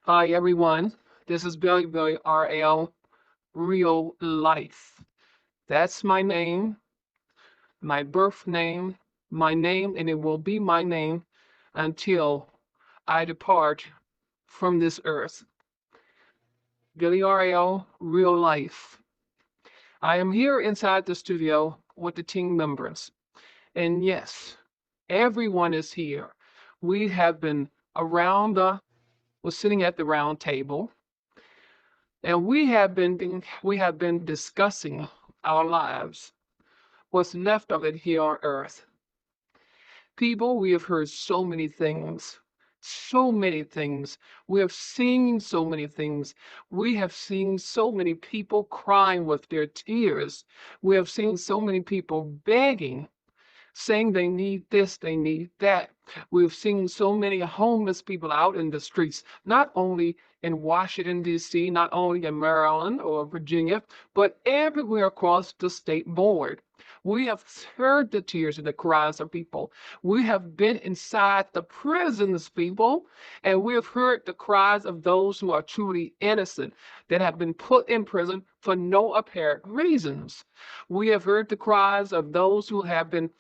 Hi, everyone. This is Billy RL Real Life. That's my name, my birth name, my name, and it will be my name until I depart from this earth. Billy RL Real Life. I am here inside the studio with the team members. And yes, everyone is here. We have been we're sitting at the round table. And we have been discussing our lives, what's left of it here on earth. People, we have heard so many things. So many things. We have seen so many things. We have seen so many people crying with their tears. We have seen so many people begging, saying they need this, they need that. We've seen so many homeless people out in the streets, not only in Washington, D.C., not only in Maryland or Virginia, but everywhere across the state board. We have heard the tears and the cries of people. We have been inside the prisons, people, and we have heard the cries of those who are truly innocent that have been put in prison for no apparent reasons. We have heard the cries of those who have been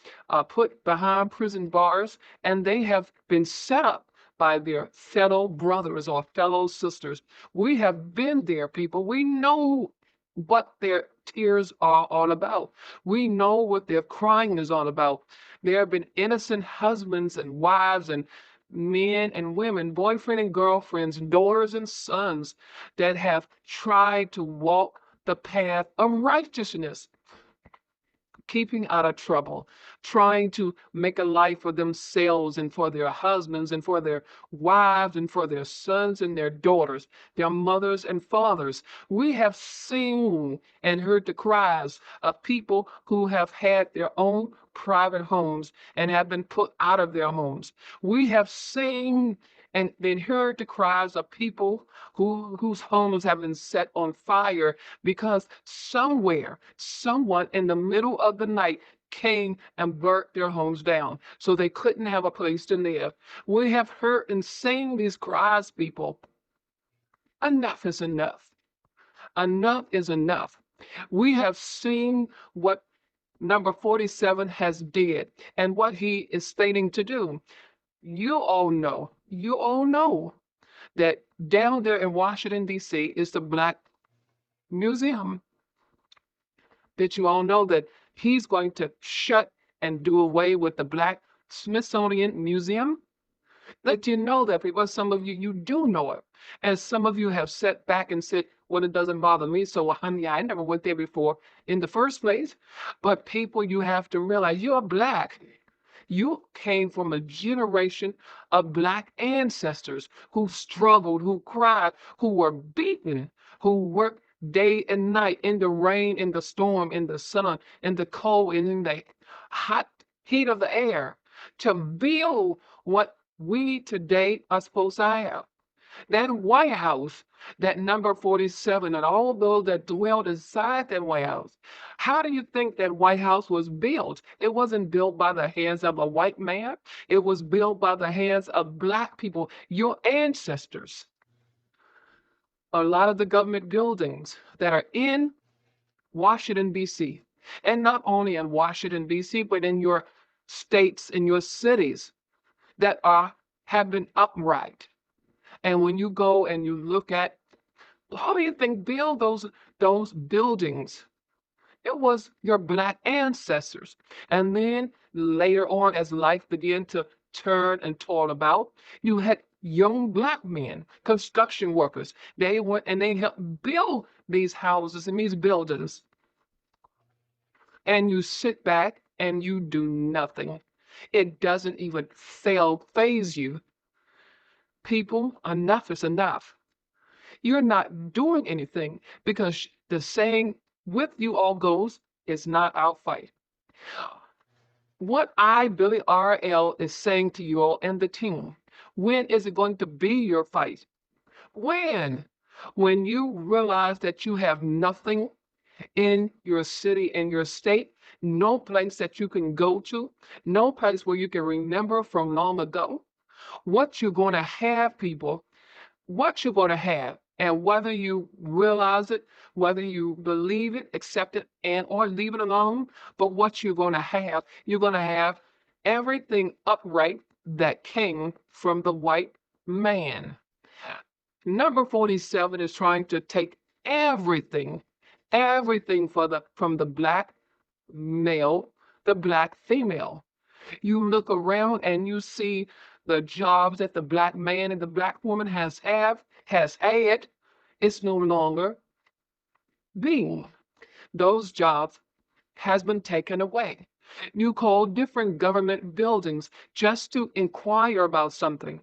put behind prison bars, and they have been set up by their fellow brothers or fellow sisters. We have been there, people. We know what their tears are all about. We know what their crying is all about. There have been innocent husbands and wives and men and women, boyfriend and girlfriends, daughters and sons that have tried to walk the path of righteousness, keeping out of trouble, trying to make a life for themselves and for their husbands and for their wives and for their sons and their daughters, their mothers and fathers. We have seen and heard the cries of people who have had their own private homes and have been put out of their homes. We have seen and then heard the cries of people whose homes have been set on fire because somewhere, someone in the middle of the night came and burnt their homes down so they couldn't have a place to live. We have heard and seen these cries, people. Enough is enough. Enough is enough. We have seen what number 47 has did and what he is stating to do. You all know that down there in Washington, D.C. is the Black Museum. Did you all know that he's going to shut and do away with the Black Smithsonian Museum? Did you know that? Because some of you, you do know it. And some of you have sat back and said, well, it doesn't bother me. So, honey, I never went there before in the first place. But people, you have to realize you're Black. You came from a generation of Black ancestors who struggled, who cried, who were beaten, who worked day and night in the rain, in the storm, in the sun, in the cold, and in the hot heat of the air to build what we today are supposed to have. That White House, that number 47, and all those that dwelled inside that White House. How do you think that White House was built? It wasn't built by the hands of a white man, it was built by the hands of Black people, your ancestors. A lot of the government buildings that are in Washington, D.C., and not only in Washington, D.C., but in your states, in your cities that have been upright. And when you go and you look at how do you think build those buildings? It was your Black ancestors. And then later on, as life began to turn and toil about, you had young Black men, construction workers. They went and they helped build these houses and these buildings. And you sit back and you do nothing. It doesn't even phase you. People, enough is enough. You're not doing anything because the saying with you all goes, it's not our fight. What I, Billy RL, is saying to you all and the team, when is it going to be your fight? When? When you realize that you have nothing in your city, in your state, no place that you can go to, no place where you can remember from long ago. What you're going to have, people, what you're going to have, and whether you realize it, whether you believe it, accept it, and or leave it alone. But what you're going to have everything upright that came from the white man. Number 47 is trying to take everything, everything from the black male, the black female. You look around and you see the jobs that the black man and the black woman has had. It's no longer being. Those jobs has been taken away. You call different government buildings just to inquire about something.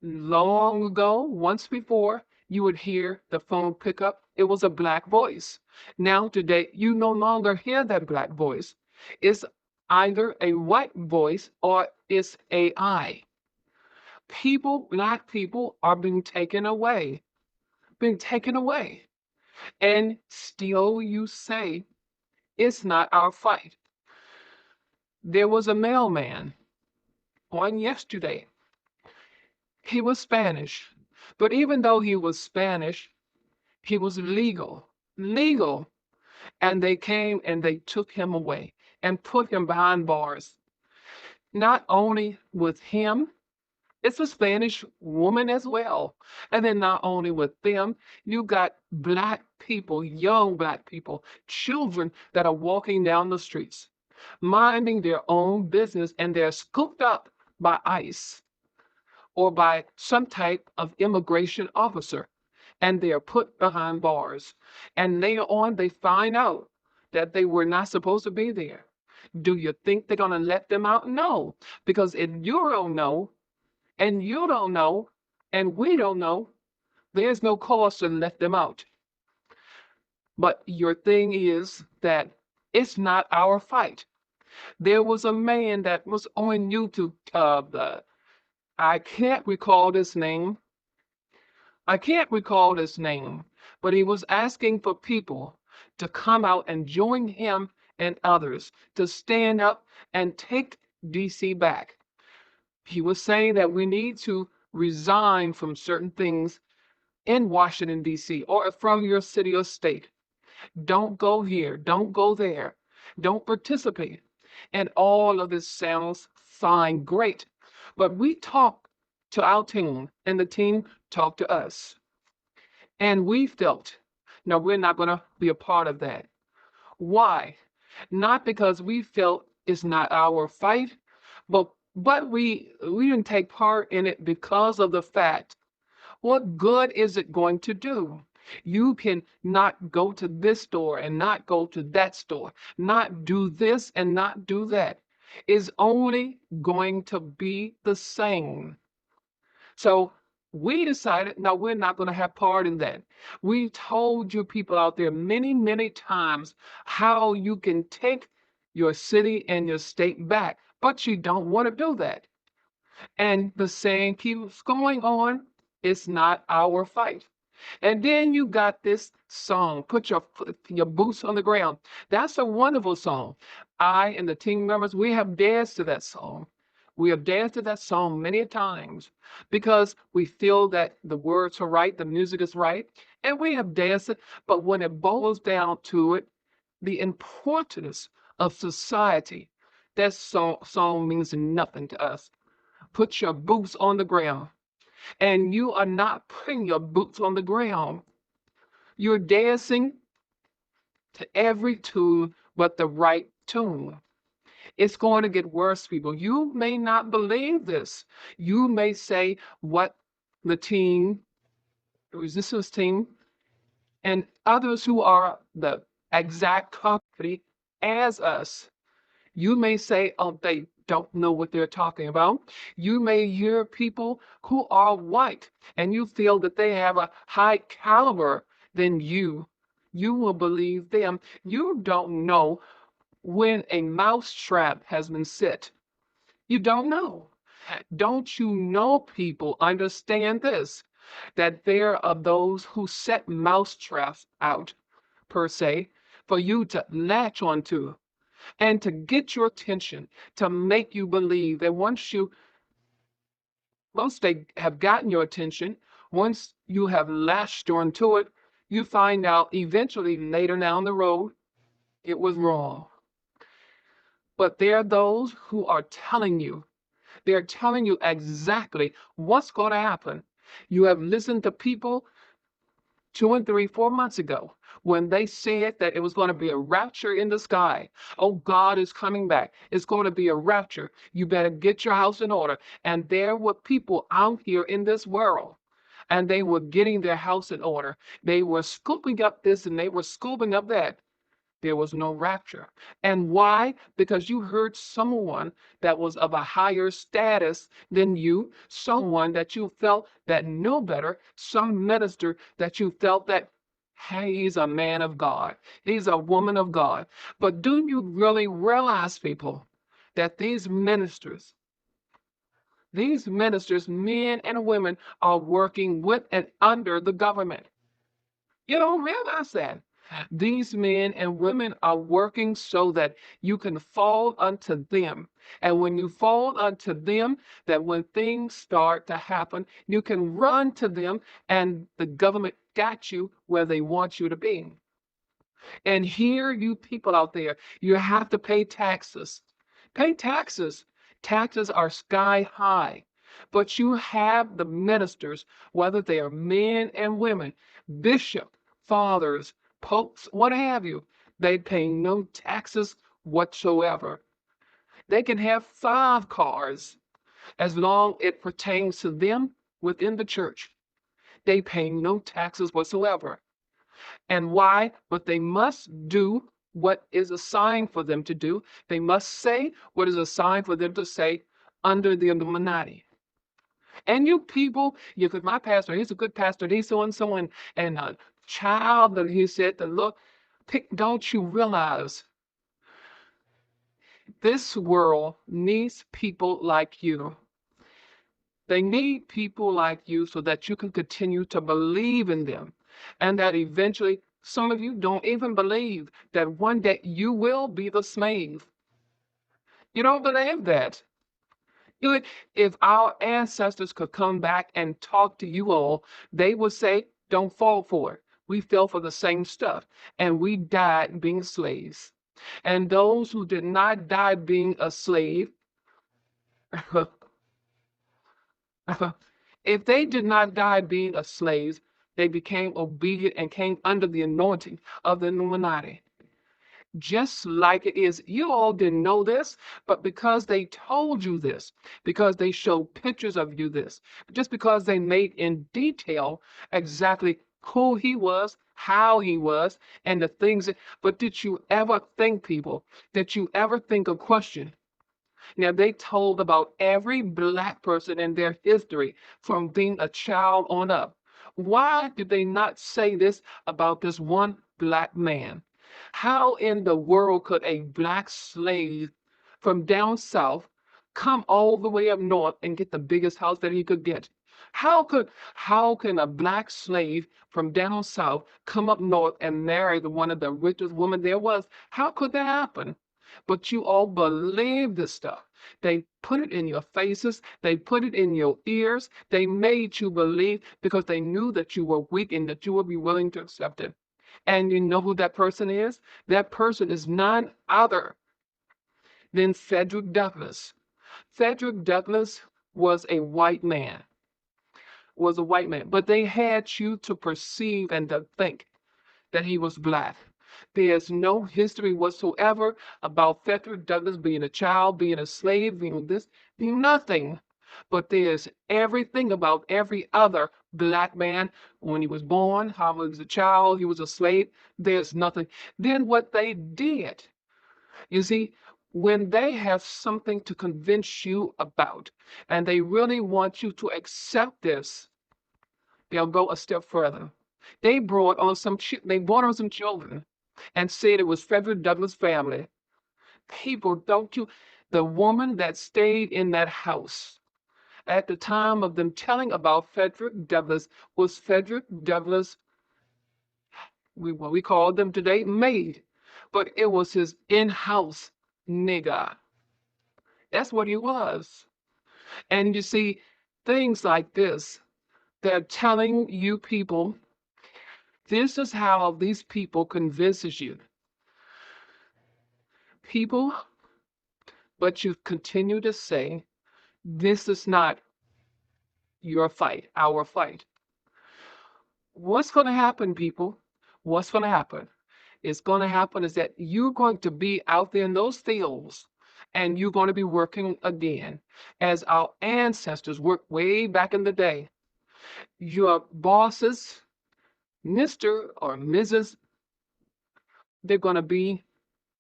Long ago, once before, you would hear the phone pick up. It was a black voice. Now, today, you no longer hear that black voice. It's either a white voice or it's AI. People, black people, are being taken away. And still, you say, it's not our fight. There was a mailman on yesterday. He was Spanish. But even though he was Spanish, he was legal. And they came and they took him away and put him behind bars. Not only with him, it's a Spanish woman as well. And then not only with them, you got black people, young black people, children that are walking down the streets, minding their own business, and they're scooped up by ICE or by some type of immigration officer, and they are put behind bars. And later on, they find out that they were not supposed to be there. Do you think they're going to let them out? No, because if you don't know, and you don't know, and we don't know, there's no cause to let them out. But your thing is that it's not our fight. There was a man that was on YouTube. I can't recall his name. I can't recall his name, but he was asking for people to come out and join him and others to stand up and take DC back. He was saying that we need to resign from certain things in Washington, D.C., or from your city or state. Don't go here, don't go there, don't participate. And all of this sounds fine, great. But we talk to our team, and the team talked to us. And we felt, no, we're not going to be a part of that. Why? Not because we felt it's not our fight, but we didn't take part in it because of the fact, what good is it going to do? You can not go to this store and not go to that store, not do this and not do that. It's only going to be the same. So we decided, no, we're not going to have part in that. We told you people out there many, many times how you can take your city and your state back, but you don't want to do that. And the saying keeps going on, it's not our fight. And then you got this song, Put Your Boots on the Ground. That's a wonderful song. I and the team members, we have danced to that song. We have danced to that song many times because we feel that the words are right, the music is right, and we have danced it. But when it boils down to it, the importance of society, that song means nothing to us. Put your boots on the ground. And you are not putting your boots on the ground. You're dancing to every tune but the right tune. It's going to get worse, people. You may not believe this. You may say what the team, the resistance team, and others who are the exact copy as us, you may say, oh, they don't know what they're talking about. You may hear people who are white and you feel that they have a high caliber than you. You will believe them. You don't know when a mousetrap has been set. You don't know. Don't you know, people understand this, that there are those who set mousetraps out, per se, for you to latch onto and to get your attention, to make you believe that once they have gotten your attention, Once you have latched onto it, you find out eventually later down the road it was wrong. But there are those who are telling you, they're telling you exactly what's going to happen. You have listened to people 2 and 3, 4 months ago when they said that it was going to be a rapture in the sky. Oh, God is coming back. It's going to be a rapture. You better get your house in order. And there were people out here in this world, and they were getting their house in order. They were scooping up this and they were scooping up that. There was no rapture. And why? Because you heard someone that was of a higher status than you, someone that you felt that knew better, some minister that you felt that, hey, he's a man of God, he's a woman of God. But do you really realize, people, that these ministers, men and women, are working with and under the government? You don't realize that. These men and women are working so that you can fall unto them. And when you fall unto them, that when things start to happen, you can run to them and the government got you where they want you to be. And here, you people out there, you have to pay taxes. Pay taxes. Taxes are sky high. But you have the ministers, whether they are men and women, bishop, fathers, popes, what have you, they pay no taxes whatsoever. They can have 5 cars as long it pertains to them within the church. They pay no taxes whatsoever. And why? But they must do what is assigned for them to do. They must say what is assigned for them to say under the Illuminati. And you people, you could, my pastor, he's a good pastor, he's so and so, and a child that he said to look, don't you realize this world needs people like you? They need people like you so that you can continue to believe in them. And that eventually, some of you don't even believe that one day you will be the slave. You don't believe that. If our ancestors could come back and talk to you all, they would say, don't fall for it. We fell for the same stuff, and we died being slaves. And those who did not die being a slave, if they did not die being a slave, they became obedient and came under the anointing of the Illuminati. Just like it is, you all didn't know this, but because they told you this, because they showed pictures of you this, just because they made in detail exactly who he was, how he was, and the things that, but did you ever think, people, did you ever think a question? Now, they told about every Black person in their history from being a child on up. Why did they not say this about this one Black man? How in the world could a Black slave from down south come all the way up north and get the biggest house that he could get? How can a Black slave from down south come up north and marry one of the richest women there was? How could that happen? But you all believe this stuff. They put it in your faces, they put it in your ears, they made you believe because they knew that you were weak and that you would be willing to accept it. And you know who that person is? That person is none other than Frederick Douglass. Frederick Douglass was a white man, but they had you to perceive and to think that he was Black. There's no history whatsoever about Frederick Douglass being a child, being a slave, being this, being nothing. But there's everything about every other Black man. When he was born, how he was a child, he was a slave. There's nothing. Then what they did, you see, when they have something to convince you about, and they really want you to accept this, they'll go a step further. They brought on some children and said it was Frederick Douglass' family. People, don't you? The woman that stayed in that house at the time of them telling about Frederick Douglass was Frederick Douglass, what we call them today, maid. But it was his in-house nigger. That's what he was. And you see, things like this, They're telling you people, this is how these people convinces you. People, but you continue to say, this is not your fight, our fight. What's going to happen, people? What's going to happen? It's going to happen is that you're going to be out there in those fields and you're going to be working again as our ancestors worked way back in the day. Your bosses, Mr. or Mrs., they're going to be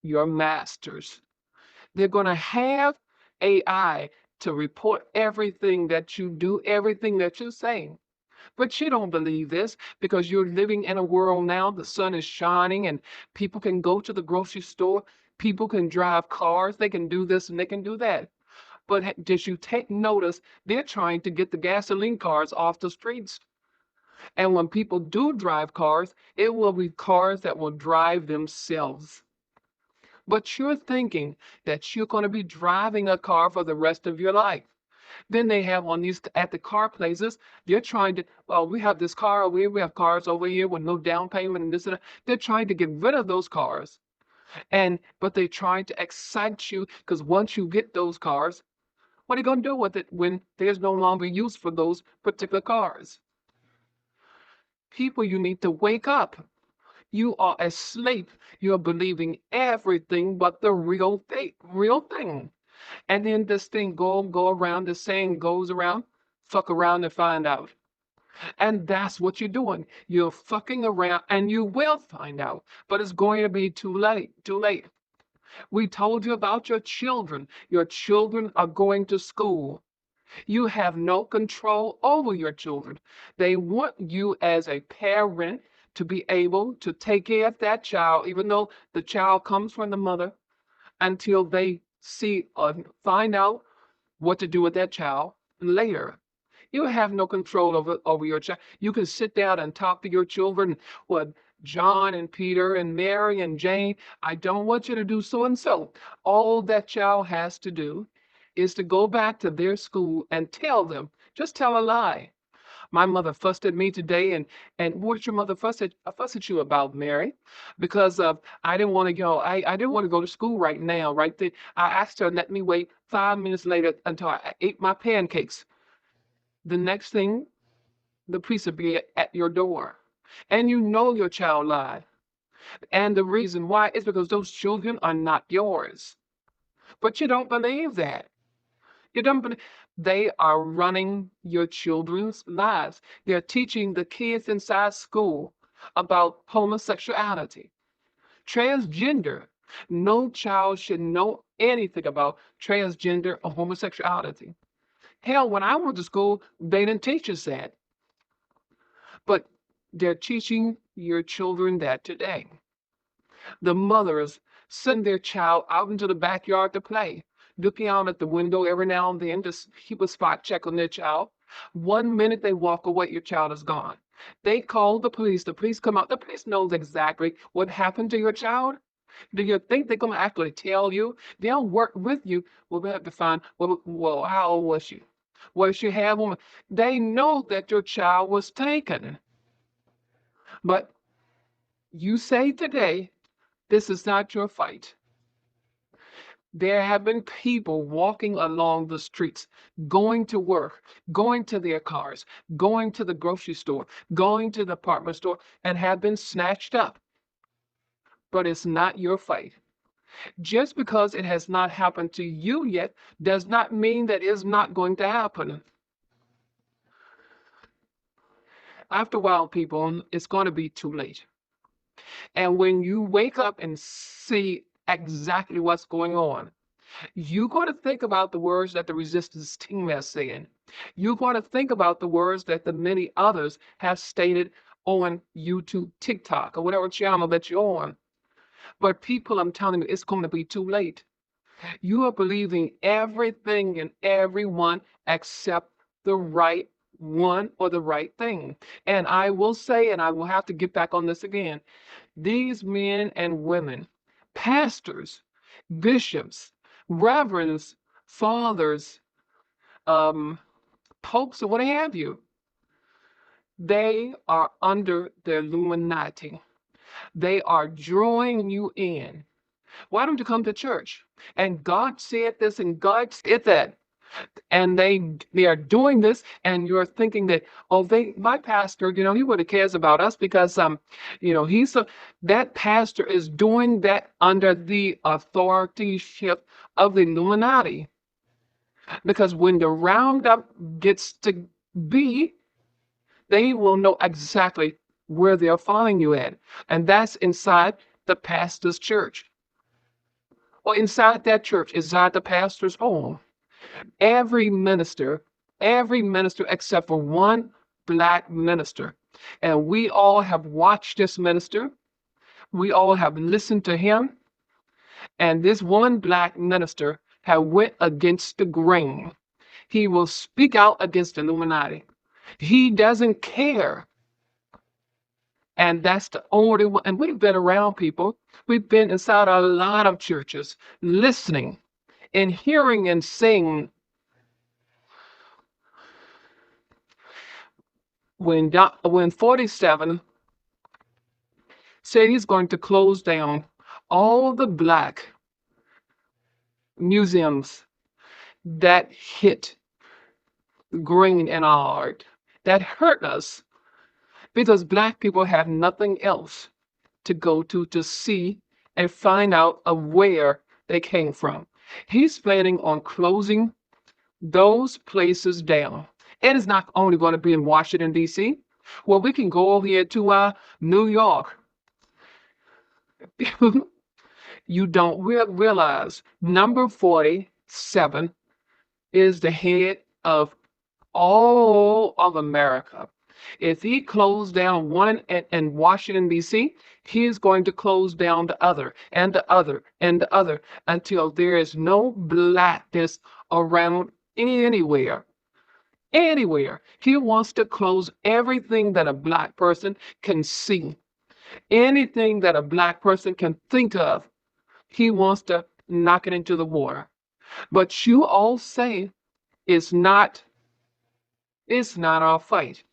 your masters. They're going to have AI to report everything that you do, everything that you say. But you don't believe this because you're living in a world now, the sun is shining and people can go to the grocery store, people can drive cars, they can do this and they can do that. But did you take notice? They're trying to get the gasoline cars off the streets. And when people do drive cars, it will be cars that will drive themselves. But you're thinking that you're going to be driving a car for the rest of your life. Then they have on these at the car places, they're trying to, well, we have this car over here, we have cars over here with no down payment and this and that. They're trying to get rid of those cars. But they're trying to excite you because once you get those cars, what are you going to do with it when there's no longer use for those particular cars? People, you need to wake up. You are asleep. You're believing everything but the real thing, real thing. And then this thing go around, the saying goes around, fuck around and find out. And that's what you're doing. You're fucking around and you will find out, but it's going to be too late, too late. We told you about your children. Your children are going to school. You have no control over your children. They want you as a parent to be able to take care of that child, even though the child comes from the mother, until they see or find out what to do with that child later. You have no control over your child. You can sit down and talk to your children, what John and Peter and Mary and Jane, I don't want you to do so and so. All that child has to do is to go back to their school and tell them, just tell a lie. My mother fussed at me today, and what's your mother fuss at you about, Mary? Because I didn't want to go. I didn't want to go to school right now, right there. I asked her, let me wait 5 minutes later until I ate my pancakes. The next thing, the police will be at your door, and you know your child lied. And the reason why is because those children are not yours. But you don't believe that. You don't believe they are running your children's lives. They're teaching the kids inside school about homosexuality, transgender. No child should know anything about transgender or homosexuality. Hell, when I went to school, they didn't teach us that. But they're teaching your children that today. The mothers send their child out into the backyard to play, looking out at the window every now and then to keep a spot check on their child. 1 minute they walk away, your child is gone. They call the police. The police come out. The police knows exactly what happened to your child. Do you think they're going to actually tell you? They'll work with you. We'll have to find, well, how old was she? Was she have one? They know that your child was taken. But you say today, this is not your fight. There have been people walking along the streets, going to work, going to their cars, going to the grocery store, going to the department store, and have been snatched up. But it's not your fight. Just because it has not happened to you yet does not mean that it's not going to happen. After a while, people, it's going to be too late. And when you wake up and see exactly what's going on, you're going to think about the words that the resistance team has said. You're going to think about the words that the many others have stated on YouTube, TikTok, or whatever channel that you're on. But people, I'm telling you, it's going to be too late. You are believing everything and everyone except the right one or the right thing. And I will say, and I will have to get back on this again, these men and women, pastors, bishops, reverends, fathers, popes, or what have you, They are under the Illuminati. They are drawing you in. Why don't you come to church? And God said this and God said that. And they are doing this, and you're thinking that, oh, my pastor, he really cares about us because he's that pastor is doing that under the authorship of the Illuminati. Because when the roundup gets to be, they will know exactly where they're following you at. And that's inside the pastor's church. Or inside that church, inside the pastor's home. Every minister, every minister except for one black minister. And we all have watched this minister. We all have listened to him. And this one black minister have went against the grain. He will speak out against the Illuminati. He doesn't care. And that's the only one. And we've been around people. We've been inside a lot of churches, listening and hearing and seeing. When 47 said he's going to close down all the black museums that hit green and art, that hurt us, because black people have nothing else to go to see and find out of where they came from. He's planning on closing those places down. It is not only going to be in Washington, D.C. Well, we can go over here to New York. You don't realize number 47 is the head of all of America. If he closed down one in Washington, D.C., he is going to close down the other and the other and the other until there is no blackness around anywhere. Anywhere. He wants to close everything that a black person can see. Anything that a black person can think of, he wants to knock it into the water. But you all say it's not our fight.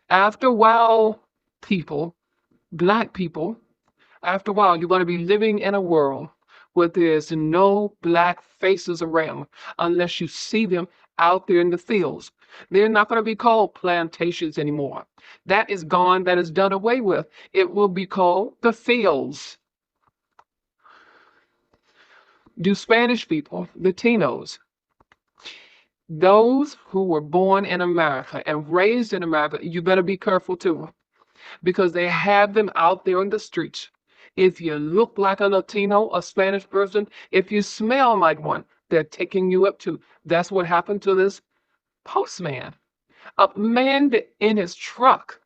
After a while, black people, after a while, you're going to be living in a world where there's no black faces around unless you see them out there in the fields. They're not going to be called plantations anymore. That is gone. That is done away with. It will be called the fields. Do Spanish people, Latinos, those who were born in America and raised in America, you better be careful too, because they have them out there in the streets. If you look like a Latino, a Spanish person, if you smell like one, they're taking you up too. That's what happened to this postman. A man in his truck,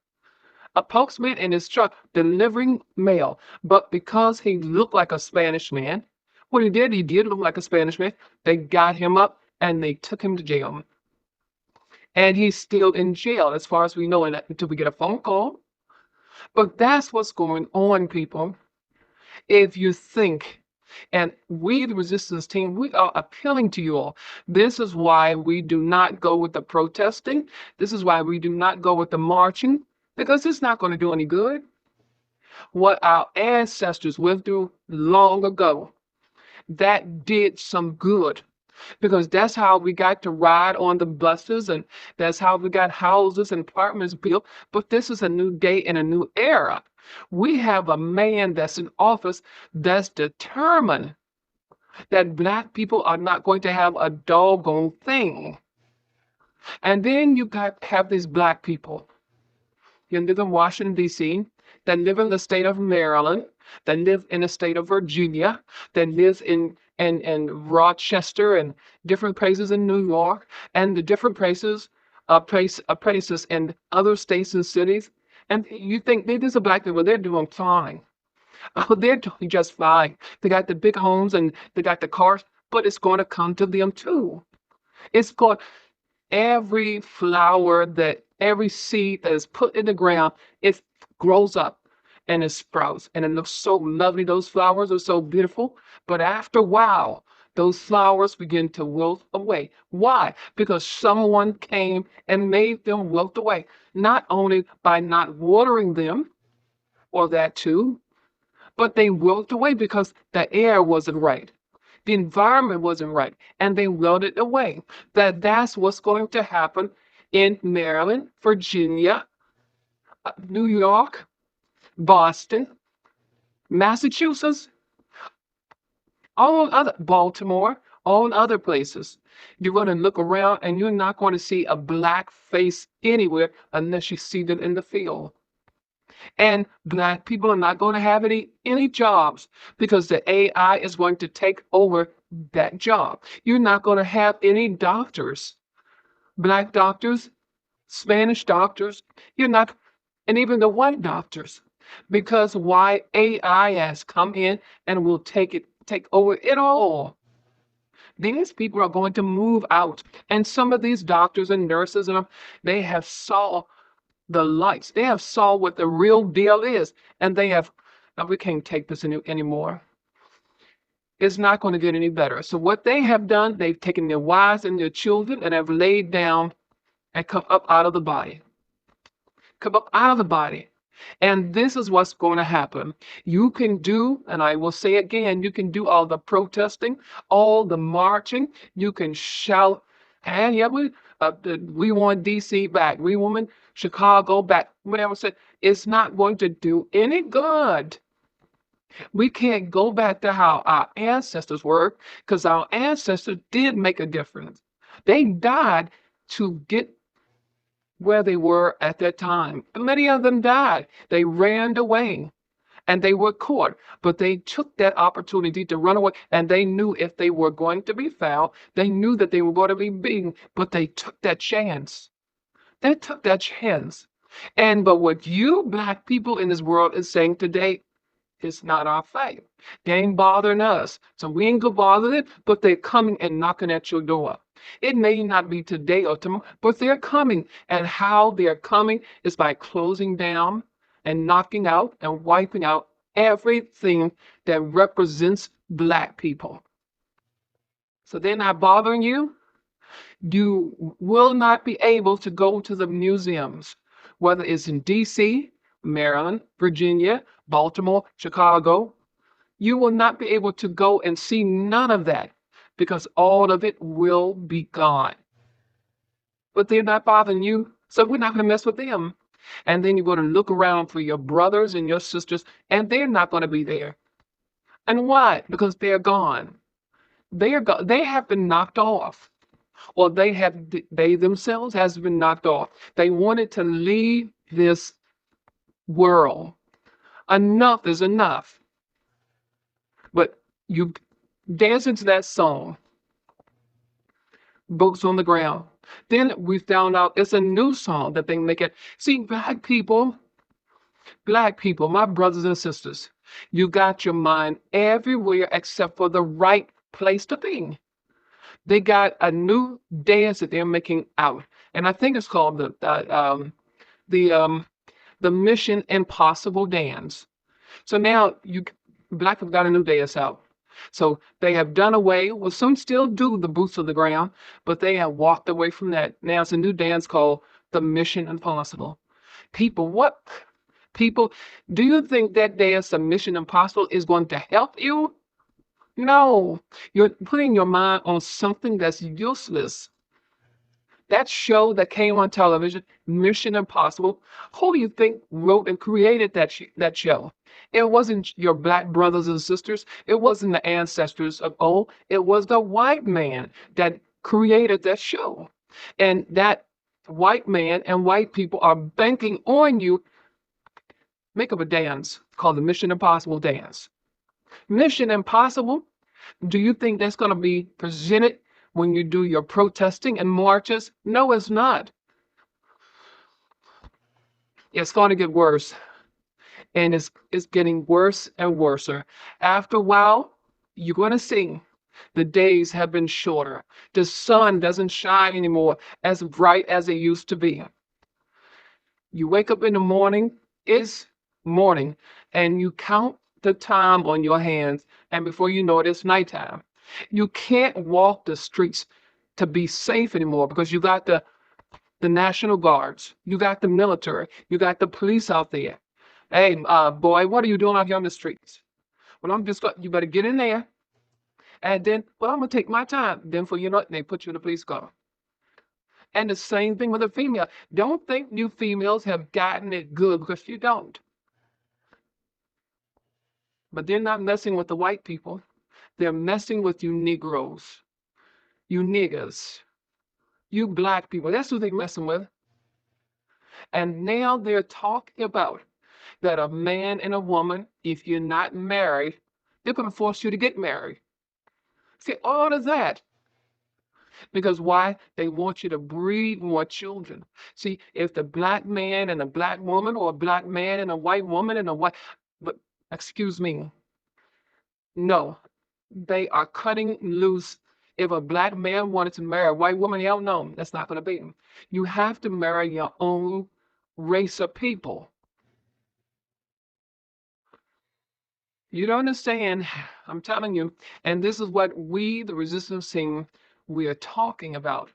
a postman in his truck delivering mail. But because he looked like a Spanish man, what he did look like a Spanish man. They got him up and they took him to jail. And he's still in jail, as far as we know, until we get a phone call. But that's what's going on, people. If you think, and we, the resistance team, we are appealing to you all. This is why we do not go with the protesting. This is why we do not go with the marching, because it's not going to do any good. What our ancestors went through long ago, that did some good, because that's how we got to ride on the buses, and that's how we got houses and apartments built. But this is a new day and a new era. We have a man that's in office that's determined that black people are not going to have a doggone thing. And then you have these black people. You live in Washington, D.C., that live in the state of Maryland, that live in the state of Virginia, that live in Rochester and different places in New York, and the different places in other states and cities. And you think these are black people, they're doing fine. Oh, they're doing just fine. They got the big homes and they got the cars, but it's going to come to them too. It's going, every flower every seed that is put in the ground, it grows up and it sprouts. And it looks so lovely. Those flowers are so beautiful. But after a while, those flowers begin to wilt away. Why? Because someone came and made them wilt away, not only by not watering them, or that too, but they wilt away because the air wasn't right. The environment wasn't right, and they wilted away. That's what's going to happen in Maryland, Virginia, New York, Boston, Massachusetts, all other Baltimore, all other places. You're going to look around and you're not going to see a black face anywhere unless you see them in the field. And black people are not going to have any jobs because the AI is going to take over that job. You're not going to have any doctors, black doctors, Spanish doctors. You're not, and even the white doctors, because why AI has come in and will take over it all. These people are going to move out, and some of these doctors and nurses and they have saw the lights. They have saw what the real deal is, and they have. Now we can't take this anymore. It's not going to get any better. So what they have done, they've taken their wives and their children and have laid down and come up out of the body. Come up out of the body. And this is what's going to happen. You can do, and I will say again, you can do all the protesting, all the marching. You can shout, and yeah, we want DC back. We want Chicago back. Whatever said, it's not going to do any good. We can't go back to how our ancestors were because our ancestors did make a difference. They died to get where they were at that time. Many of them died. They ran away and they were caught, but they took that opportunity to run away. And they knew if they were going to be found, they knew that they were going to be beaten, but they took that chance. They took that chance. But what you black people in this world is saying today is not our fight. They ain't bothering us. So we ain't gonna bother them, but they're coming and knocking at your door. It may not be today or tomorrow, but they're coming. And how they're coming is by closing down and knocking out and wiping out everything that represents black people. So they're not bothering you. You will not be able to go to the museums, whether it's in DC, Maryland, Virginia, Baltimore, Chicago. You will not be able to go and see none of that because all of it will be gone. But they're not bothering you, so we're not going to mess with them. And then you're going to look around for your brothers and your sisters, and they're not going to be there. And why? Because they're gone. They have been knocked off. Or they themselves has been knocked off. They wanted to leave this world. Enough is enough. But you dance into that song, Boots on the Ground. Then we found out it's a new song that they make it. See, black people, my brothers and sisters, you got your mind everywhere except for the right place to be. They got a new dance that they're making out, and I think it's called the Mission Impossible dance. So now black have got a new dance out. So they have done away. Well, some still do the boots on the ground, but they have walked away from that. Now it's a new dance called the Mission Impossible. What people? Do you think that dance, the Mission Impossible, is going to help you? No, you're putting your mind on something that's useless. That show that came on television, Mission Impossible, who do you think wrote and created that show? It wasn't your black brothers and sisters. It wasn't the ancestors of old. It was the white man that created that show. And that white man and white people are banking on you. Make up a dance called the Mission Impossible dance. Mission Impossible, do you think that's going to be presented when you do your protesting and marches? No, it's not. It's going to get worse. And it's getting worse and worse. After a while, you're going to see the days have been shorter. The sun doesn't shine anymore as bright as it used to be. You wake up in the morning, it's morning, and you count the time on your hands, and before you know it, it's nighttime. You can't walk the streets to be safe anymore because you got the National Guards, you got the military, you got the police out there. Hey, boy, what are you doing out here on the streets? Well, I'm just you better get in there. And then, well, I'm gonna take my time. Then for you know, they put you in a police car. And the same thing with a female. Don't think you females have gotten it good because you don't. But they're not messing with the white people. They're messing with you Negroes, you niggers, you black people. That's who they're messing with. And now they're talking about that a man and a woman, if you're not married, they're going to force you to get married. See, all of that. Because why? They want you to breed more children. See, if the black man and a black woman, or a black man and a white woman and a white, but excuse me, no, they are cutting loose. If a black man wanted to marry a white woman, hell no, that's not going to be. You have to marry your own race of people. You don't understand. I'm telling you. And this is what we, the resistance team, we are talking about.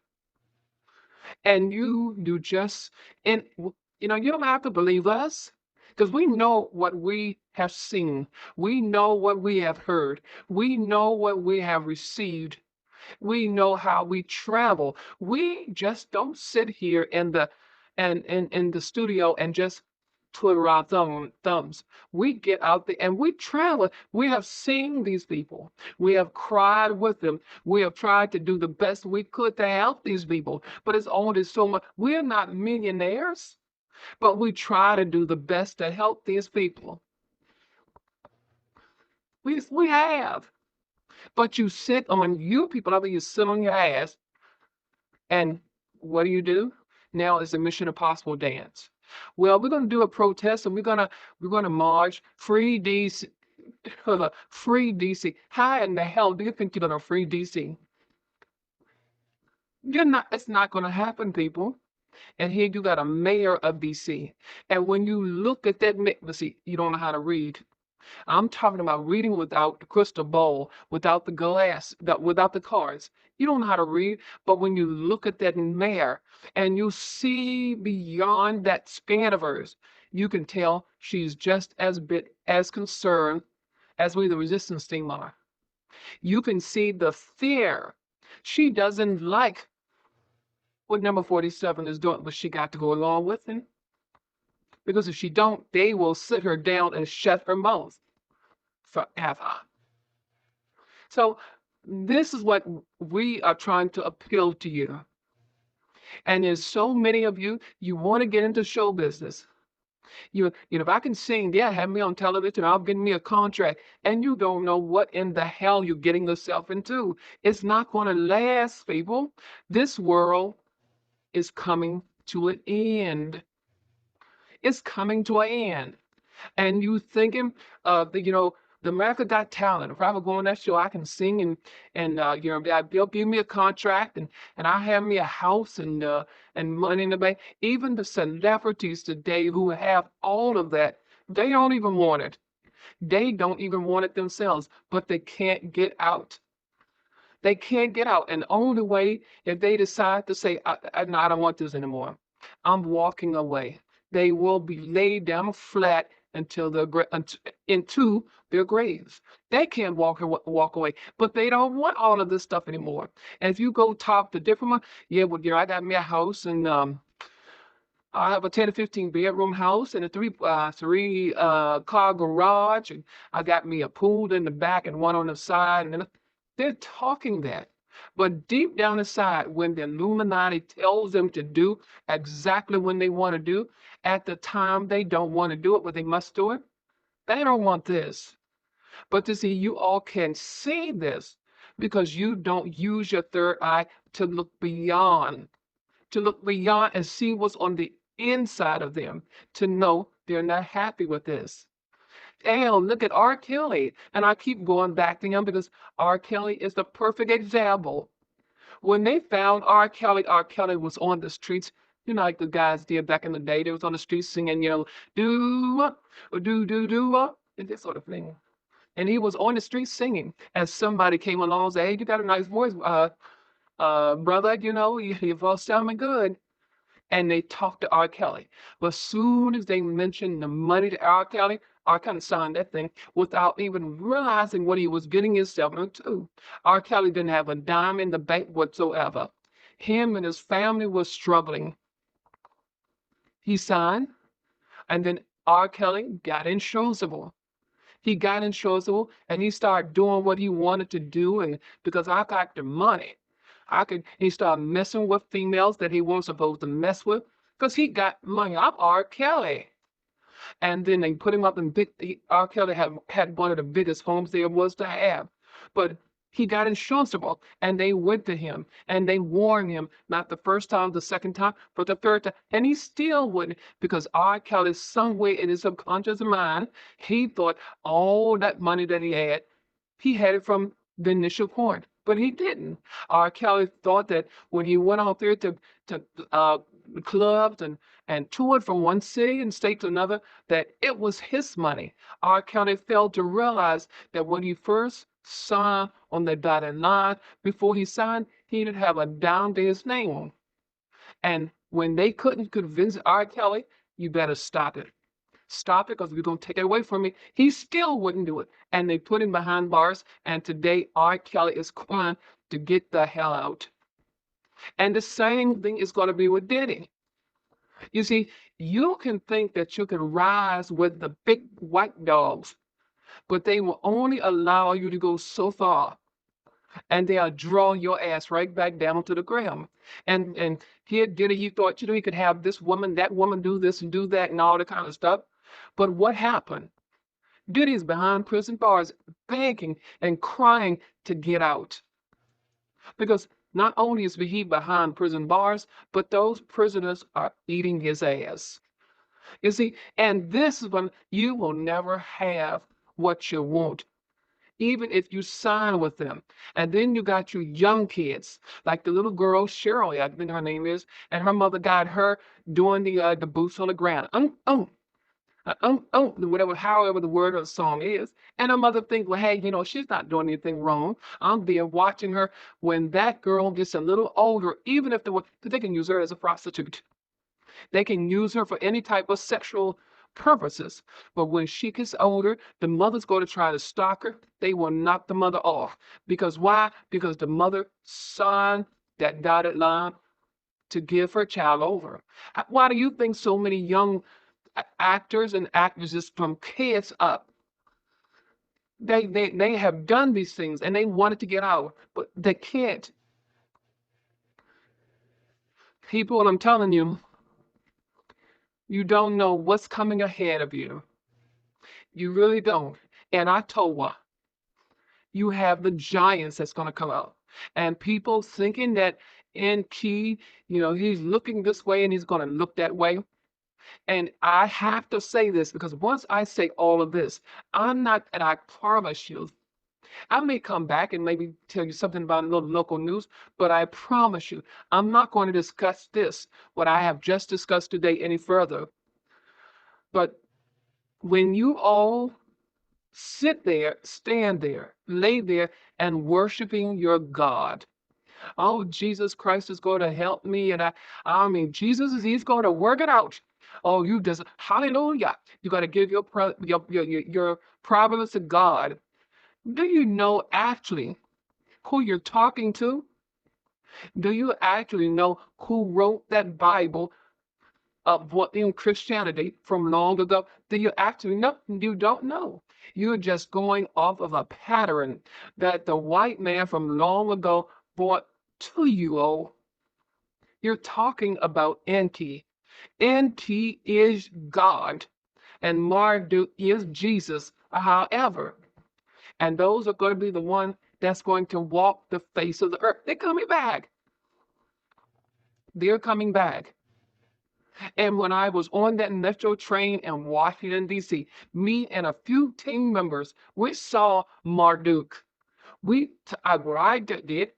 And you do just, and you don't have to believe us because we know what we have seen. We know what we have heard. We know what we have received. We know how we travel. We just don't sit here in the studio and just twiddle our thumbs. We get out there and we travel. We have seen these people. We have cried with them. We have tried to do the best we could to help these people. But it's only so much. We're not millionaires, but we try to do the best to help these people. We have. But you sit on you people out there, you sit on your ass, and what do? Now it's a Mission Impossible dance. Well, we're gonna do a protest and we're gonna march, free DC, free DC. How in the hell do you think you're gonna free DC? You're not. It's not gonna happen, people. And here you got a mayor of DC, and when you look at that, see, you don't know how to read. I'm talking about reading without the crystal ball, without the glass, without the cards. You don't know how to read, but when you look at that mare and you see beyond that span of hers, you can tell she's just as bit as concerned as we, the resistance team, are. You can see the fear. She doesn't like what number 47 is doing, but she got to go along with it. Because if she don't, they will sit her down and shut her mouth forever. So this is what we are trying to appeal to you. And there's so many of you, you want to get into show business. If I can sing, yeah, have me on television, I'll get me a contract. And you don't know what in the hell you're getting yourself into. It's not going to last, people. This world is coming to an end. It's coming to an end. And you thinking, the America Got Talent. If I ever go on that show, I can sing and they'll give me a contract and I have me a house and money in the bank. Even the celebrities today who have all of that, they don't even want it. They don't even want it themselves, but they can't get out. They can't get out. And the only way, if they decide to say, no, I don't want this anymore, I'm walking away, they will be laid down flat until into their graves. They can't walk away, but they don't want all of this stuff anymore. And if you go talk to different ones, yeah, well, I got me a house and I have a 10 to 15 bedroom house and a three car garage, and I got me a pool in the back and one on the side, and they're talking that. But deep down inside, when the Illuminati tells them to do exactly when they want to do, at the time they don't want to do it, but they must do it, they don't want this. But to see, you all can see this because you don't use your third eye to look beyond, and see what's on the inside of them, to know they're not happy with this. And look at R. Kelly. And I keep going back to him because R. Kelly is the perfect example. When they found R. Kelly was on the streets, like the guys did back in the day. They was on the streets singing, do, and this sort of thing. And he was on the street singing, and somebody came along and said, "Hey, you got a nice voice, brother. Your voice sounding good." And they talked to R. Kelly. But as soon as they mentioned the money to R. Kelly signed that thing without even realizing what he was getting himself into. R. Kelly didn't have a dime in the bank whatsoever. Him and his family was struggling. He signed, and then R. Kelly got insurable. He got insurable, and he started doing what he wanted to do, and because I got the money, he started messing with females that he wasn't supposed to mess with because he got money. I'm R. Kelly. And then they put him up in R. Kelly had one of the biggest homes there was to have. But he got insurable, and they went to him and they warned him, not the first time, the second time, but the third time, and he still wouldn't, because R. Kelly, somewhere in his subconscious mind, he thought all that money that he had it from the initial point, but he didn't. R. Kelly thought that when he went out there to clubs and toured from one city and state to another, that it was his money. R. Kelly failed to realize that when he first signed on the dotted line, before he signed, he didn't have a dime to his name. And when they couldn't convince R. Kelly, you better stop it. Stop it because we're going to take it away from me. He still wouldn't do it. And they put him behind bars. And today, R. Kelly is crying to get the hell out. And the same thing is going to be with Diddy. You see, you can think that you can rise with the big white dogs, but they will only allow you to go so far. And they'll draw your ass right back down to the ground. And here Diddy, he thought, he could have this woman, that woman do this and do that and all that kind of stuff. But what happened? Diddy's behind prison bars begging and crying to get out. Because not only is he behind prison bars, but those prisoners are eating his ass. You see, and this is when you will never have what you want, even if you sign with them. And then you got your young kids, like the little girl Shirley, I think her name is, and her mother got her doing the boots on the ground. Whatever, however the word of the song is. And her mother thinks, well, hey, she's not doing anything wrong. I'm there watching her. When that girl gets a little older, even if they can use her as a prostitute, they can use her for any type of sexual purposes. But when she gets older, the mother's going to try to stalk her. They will knock the mother off. Because why? Because the mother signed that dotted line to give her child over. Why do you think so many young actors and actresses from kids up, they have done these things and they wanted to get out, but they can't? People, I'm telling you, you don't know what's coming ahead of you. You really don't. And I told her, you have the giants that's going to come out. And people thinking that N-Key, he's looking this way and he's going to look that way. And I have to say this because once I say all of this, and I promise you, I may come back and maybe tell you something about a little local news, but I promise you, I'm not going to discuss what I have just discussed today, any further. But when you all sit there, stand there, lay there, and worshiping your God, oh, Jesus Christ is going to help me, and I mean, he's going to work it out. Oh, you just hallelujah! You got to give your problems to God. Do you know actually who you're talking to? Do you actually know who wrote that Bible of what in Christianity from long ago? Do you actually know? You don't know. You're just going off of a pattern that the white man from long ago brought to you. Oh, you're talking about Enki. Enki is God, and Marduk is Jesus. However, and those are going to be the one that's going to walk the face of the earth. They're coming back. They're coming back. And when I was on that metro train in Washington, D.C., me and a few team members, we saw Marduk. I did,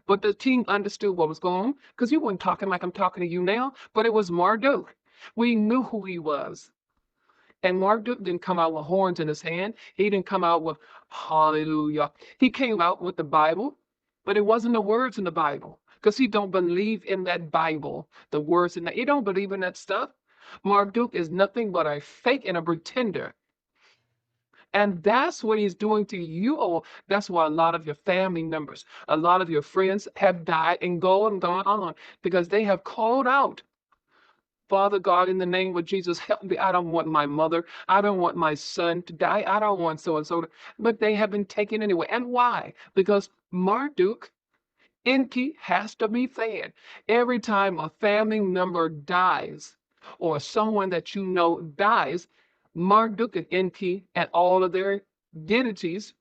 but the team understood what was going on because you weren't talking like I'm talking to you now, but it was Marduk. We knew who he was. And Marduk didn't come out with horns in his hand. He didn't come out with hallelujah. He came out with the Bible, but it wasn't the words in the Bible because he don't believe in that Bible, the words in that. He don't believe in that stuff. Marduk is nothing but a fake and a pretender. And that's what he's doing to you all. That's why a lot of your family members, a lot of your friends have died and gone on because they have called out, Father God, in the name of Jesus, help me. I don't want my mother. I don't want my son to die. I don't want so and so. But they have been taken anyway. And why? Because Marduk, Enki, has to be fed. Every time a family member dies or someone that you know dies, Marduk and Enki and all of their deities,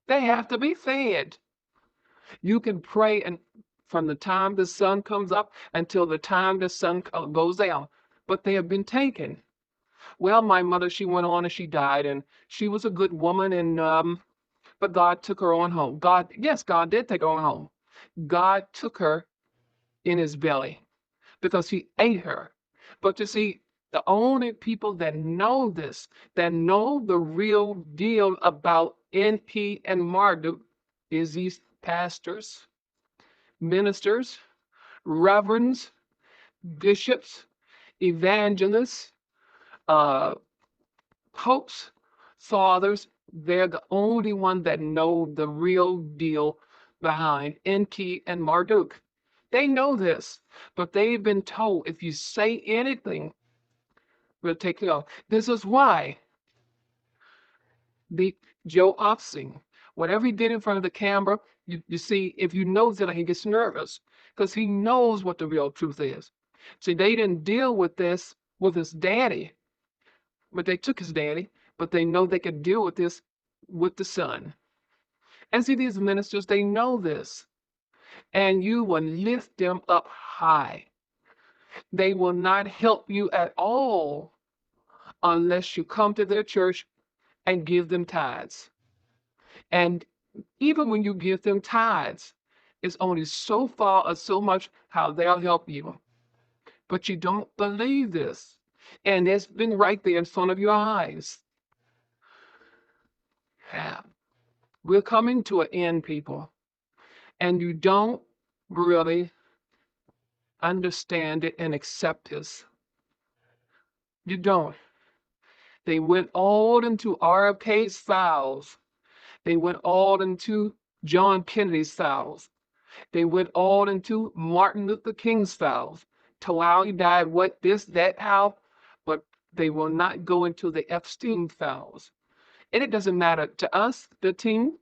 they have to be fed. You can pray and from the time the sun comes up until the time the sun goes down, but they have been taken. Well, my mother, she went on and she died, and she was a good woman, and but God took her on home. God, yes, God did take her on home. God took her in his belly because he ate her. But you see, the only people that know this, that know the real deal about NP and Marduk, is these pastors, ministers, reverends, bishops, evangelists, uh, popes, fathers. They're the only one that know the real deal behind Enki and Marduk. They know this, but they've been told if you say anything, we'll take you off. This is why the Joe Opsing, whatever he did in front of the camera, you see, if you know that he gets nervous because he knows what the real truth is. See, they didn't deal with this with his daddy, but they took his daddy, but they know they could deal with this with the son. And see, these ministers, they know this, and you will lift them up high. They will not help you at all unless you come to their church and give them tithes. And even when you give them tithes, it's only so far or so much how they'll help you. But you don't believe this. And it's been right there in front of your eyes. Yeah. We're coming to an end, people. And you don't really understand it and accept this. You don't. They went all into RFK's files. They went all into John Kennedy's files. They went all into Martin Luther King's files. To how he died, what, this, that, how, but they will not go into the Epstein files. And it doesn't matter to us, the team.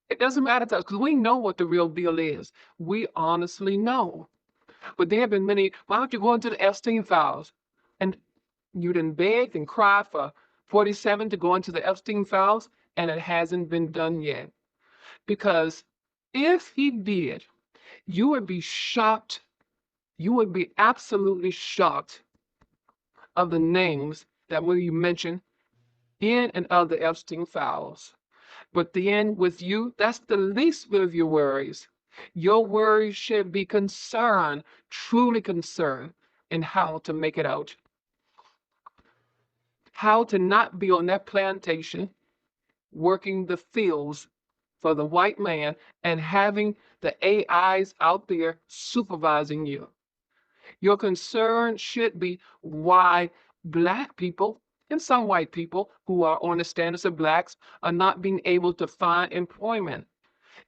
It doesn't matter to us because we know what the real deal is. We honestly know. But there have been many, why don't you go into the Epstein files? And you didn't beg and cry for 47 to go into the Epstein files, and it hasn't been done yet. Because if he did, you would be shocked. You would be absolutely shocked of the names that will you mention in and of the Epstein files. But then with you, that's the least of your worries. Your worries should be concerned, truly concerned, in how to make it out. How to not be on that plantation working the fields for the white man and having the AIs out there supervising you. Your concern should be why Black people and some white people who are on the standards of Blacks are not being able to find employment.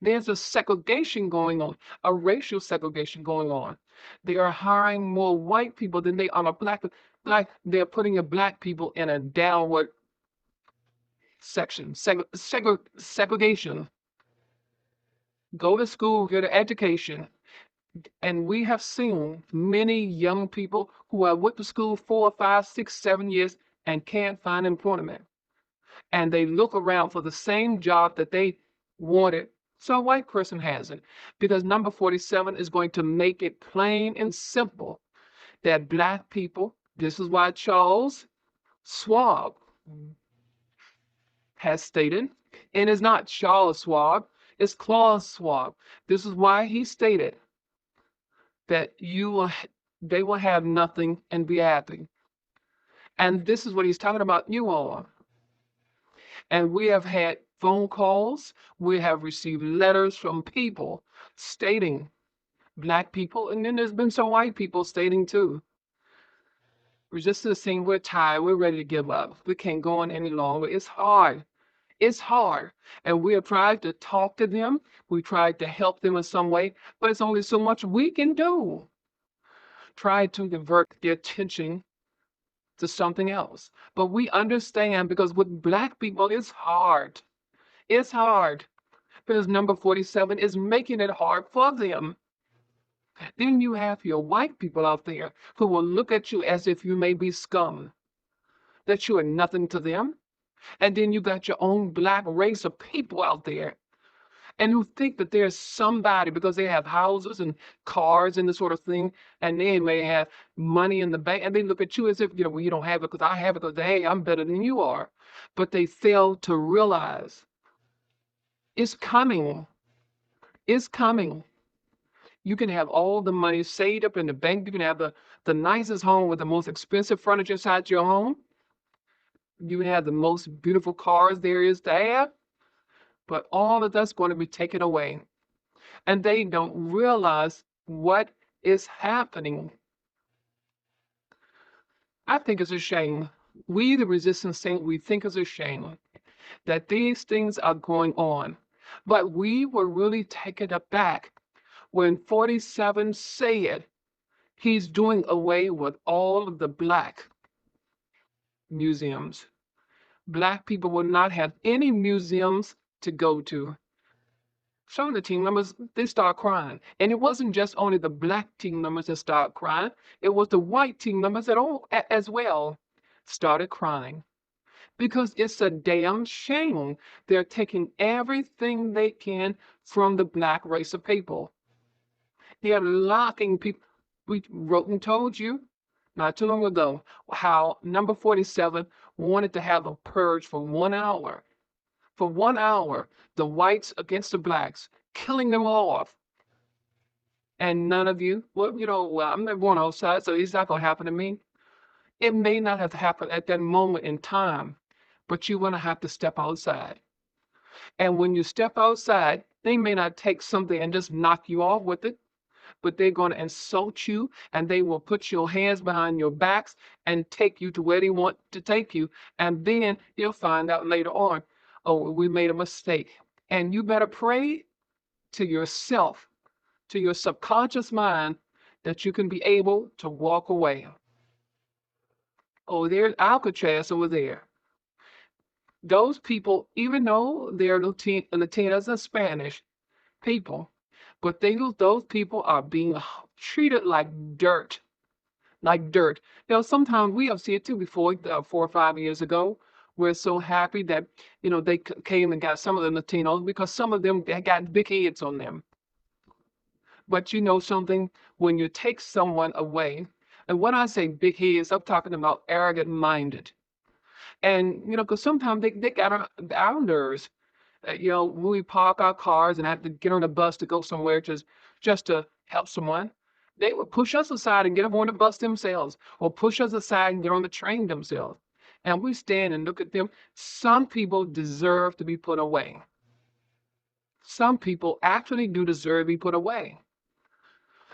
There's a segregation going on, a racial segregation going on. They are hiring more white people than they are Black. Like they're putting the Black people in a downward section, segregation. Go to school, get an education. And we have seen many young people who have went to school 4, 5, 6, 7 years and can't find employment. And they look around for the same job that they wanted. So a white person hasn't. Because number 47 is going to make it plain and simple that Black people, this is why Charles Schwab has stated, and it's not Charles Schwab, it's Klaus Schwab. This is why he stated that they will have nothing and be happy. And this is what he's talking about you all. And we have had phone calls, we have received letters from people stating, Black people, and then there's been some white people stating too. We're just saying we're tired, we're ready to give up. We can't go on any longer. It's hard. It's hard. And we have tried to talk to them. We tried to help them in some way, but it's only so much we can do. Try to divert the attention to something else. But we understand because with Black people, it's hard. It's hard because number 47 is making it hard for them. Then you have your white people out there who will look at you as if you may be scum, that you are nothing to them. And then you got your own Black race of people out there and who think that there's somebody because they have houses and cars and this sort of thing, and they may have money in the bank, and they look at you as if, well, you don't have it because I have it because, hey, I'm better than you are. But they fail to realize it's coming. It's coming. You can have all the money saved up in the bank. You can have the nicest home with the most expensive furniture inside your home. You can have the most beautiful cars there is to have. But all of that's going to be taken away. And they don't realize what is happening. I think it's a shame. We, the resistance saint, we think it's a shame that these things are going on. But we were really taken aback when 47 said he's doing away with all of the Black museums. Black people will not have any museums to go to. Some of the team members, they start crying. And it wasn't just only the Black team members that started crying, it was the white team members that all as well started crying. Because it's a damn shame. They're taking everything they can from the Black race of people. They're locking people. We wrote and told you not too long ago how number 47 wanted to have a purge for 1 hour. For 1 hour, the whites against the Blacks, killing them off. And none of you, well, I'm not going outside, so it's not going to happen to me. It may not have happened at that moment in time, but you're going to have to step outside. And when you step outside, they may not take something and just knock you off with it, but they're going to insult you and they will put your hands behind your backs and take you to where they want to take you. And then you'll find out later on, oh, we made a mistake. And you better pray to yourself, to your subconscious mind, that you can be able to walk away. Oh, there's Alcatraz over there. Those people, even though they're Latinas and Spanish people, but those people are being treated like dirt, like dirt. Sometimes we have seen it too before, 4 or 5 years ago. We're so happy that, they came and got some of the Latinos because some of them got big heads on them. But you know something, when you take someone away, and when I say big heads, I'm talking about arrogant minded. And, because sometimes they got our nerves. When we park our cars and have to get on a bus to go somewhere just to help someone, they would push us aside and get up on the bus themselves, or push us aside and get on the train themselves. And we stand and look at them. Some people deserve to be put away. Some people actually do deserve to be put away.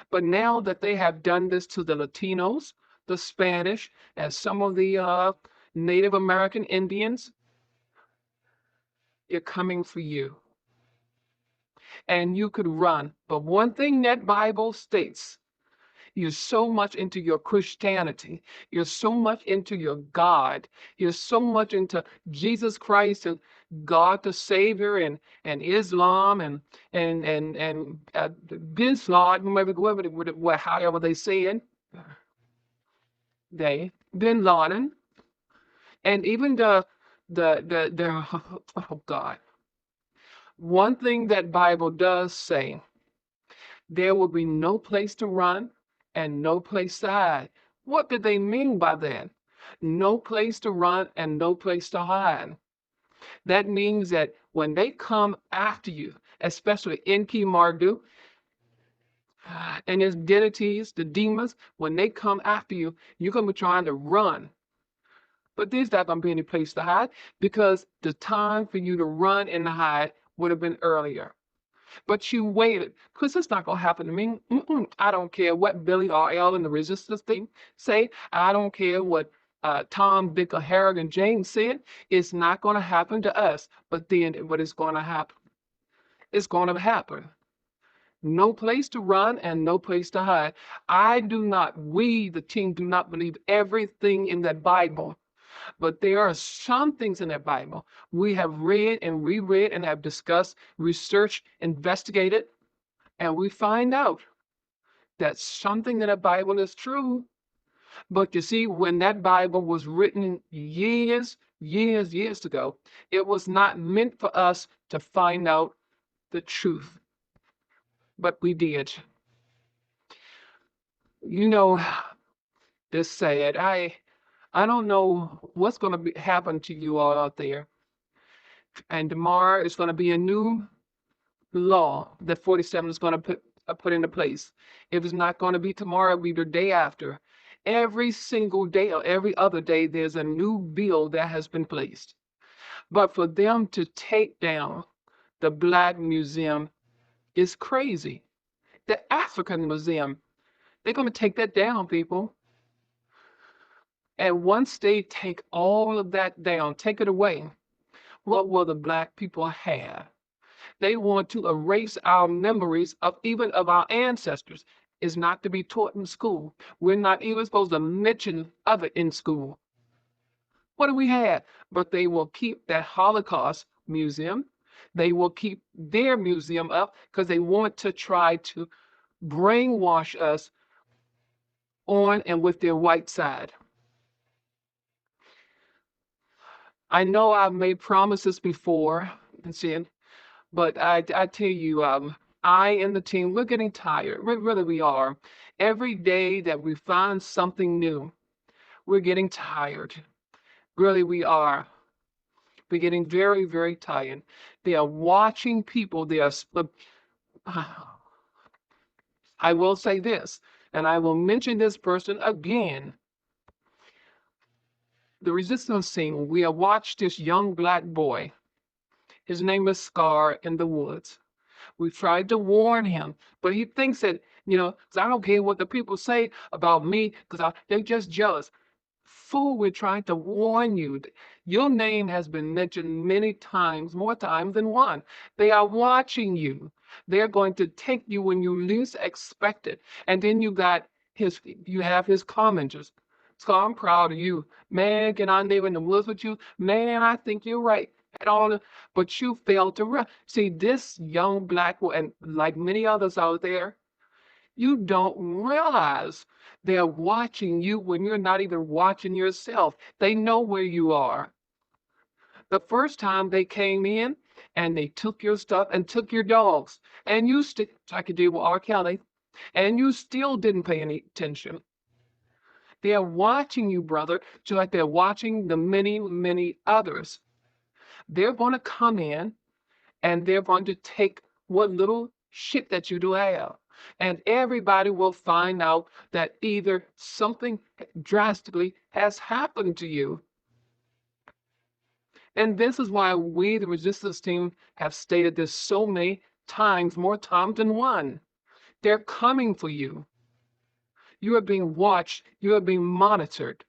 But now that they have done this to the Latinos, the Spanish, and some of the Native American Indians, they're coming for you. And you could run. But one thing that Bible states, you're so much into your Christianity, you're so much into your God, you're so much into Jesus Christ and God the Savior and Islam and Bin Laden, however they say it, Bin Laden, and even the oh God. One thing that Bible does say, there will be no place to run and no place to hide. What did they mean by that? No place to run and no place to hide. That means that when they come after you, especially Enki Marduk and his deities, the demons, when they come after you, you're going to be trying to run. But there's not going to be any place to hide because the time for you to run and hide would have been earlier. But you waited because it's not going to happen to me. I don't care what Billy R.L. and the Resistance thing say. I don't care what Tom, Dick, or Harry and James said. It's not going to happen to us. But then what is going to happen? It's going to happen. No place to run and no place to hide. We, the team, do not believe everything in that Bible. But there are some things in that Bible we have read and reread and have discussed, researched, investigated, and we find out that something in the Bible is true. But you see, when that Bible was written years ago, it was not meant for us to find out the truth. But we did. You know, this sad. I don't know what's going to happen to you all out there. And tomorrow is going to be a new law that 47 is going to put into place. If it's not going to be tomorrow, it'll be the day after. Every single day or every other day, there's a new bill that has been placed. But for them to take down the Black Museum is crazy. The African Museum, they're going to take that down, people. And once they take all of that down, take it away, what will the Black people have? They want to erase our memories of even of our ancestors. Is not to be taught in school. We're not even supposed to mention of it in school. What do we have? But they will keep that Holocaust museum. They will keep their museum up because they want to try to brainwash us on and with their white side. I know I've made promises before, and saying, but I tell you, I and the team, we're getting tired. Really, we are. Every day that we find something new, we're getting tired. Really, we are. We're getting very tired. They are watching people. I will say this, and I will mention this person again. The resistance scene, we have watched this young Black boy. His name is Scar in the woods. We tried to warn him, but he thinks that, 'cause I don't care what the people say about me, because they're just jealous. Fool, we're trying to warn you. Your name has been mentioned many times, more times than one. They are watching you. They're going to take you when you least expect it. And then you have his commenters. So I'm proud of you. Man, get on there in the woods with you. Man, I think you're right. But you failed to see this young Black one, and like many others out there, you don't realize they're watching you when you're not even watching yourself. They know where you are. The first time they came in and they took your stuff and took your dogs, and you I could do with R. Kelly, and you still didn't pay any attention. They're watching you, brother, just like they're watching the many others. They're going to come in and they're going to take what little shit that you do have. And everybody will find out that either something drastically has happened to you. And this is why we, the resistance team, have stated this so many times, more times than one. They're coming for you. You are being watched, you are being monitored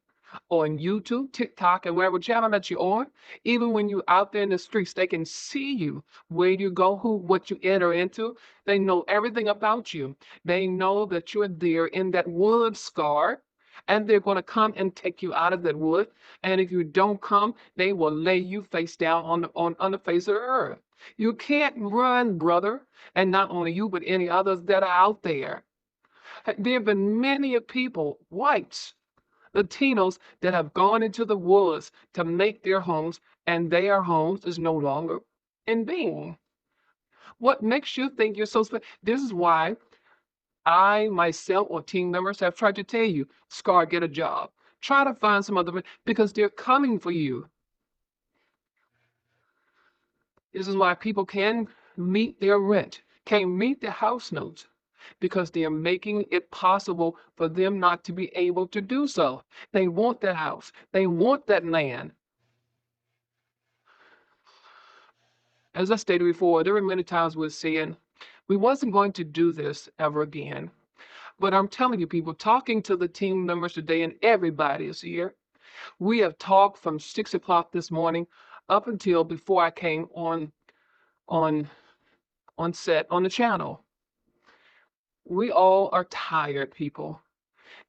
on YouTube, TikTok, and wherever channel that you're on. Even when you're out there in the streets, they can see you, where you go, what you enter into. They know everything about you. They know that you're there in that wood, Scar, and they're going to come and take you out of that wood. And if you don't come, they will lay you face down on the face of the earth. You can't run, brother, and not only you, but any others that are out there. There have been many people, whites, Latinos, that have gone into the woods to make their homes, and their homes is no longer in being. What makes you think you're so special? This is why I, myself, or team members have tried to tell you, Scar, get a job. Try to find some other, because they're coming for you. This is why people can meet their rent, can't meet their house notes. because they are making it possible for them not to be able to do so. They want that house. They want that land. As I stated before, there were many times we're saying we wasn't going to do this ever again. But I'm telling you, people, talking to the team members today, and everybody is here. We have talked from 6 o'clock this morning up until before I came on on set on the channel. We all are tired, people.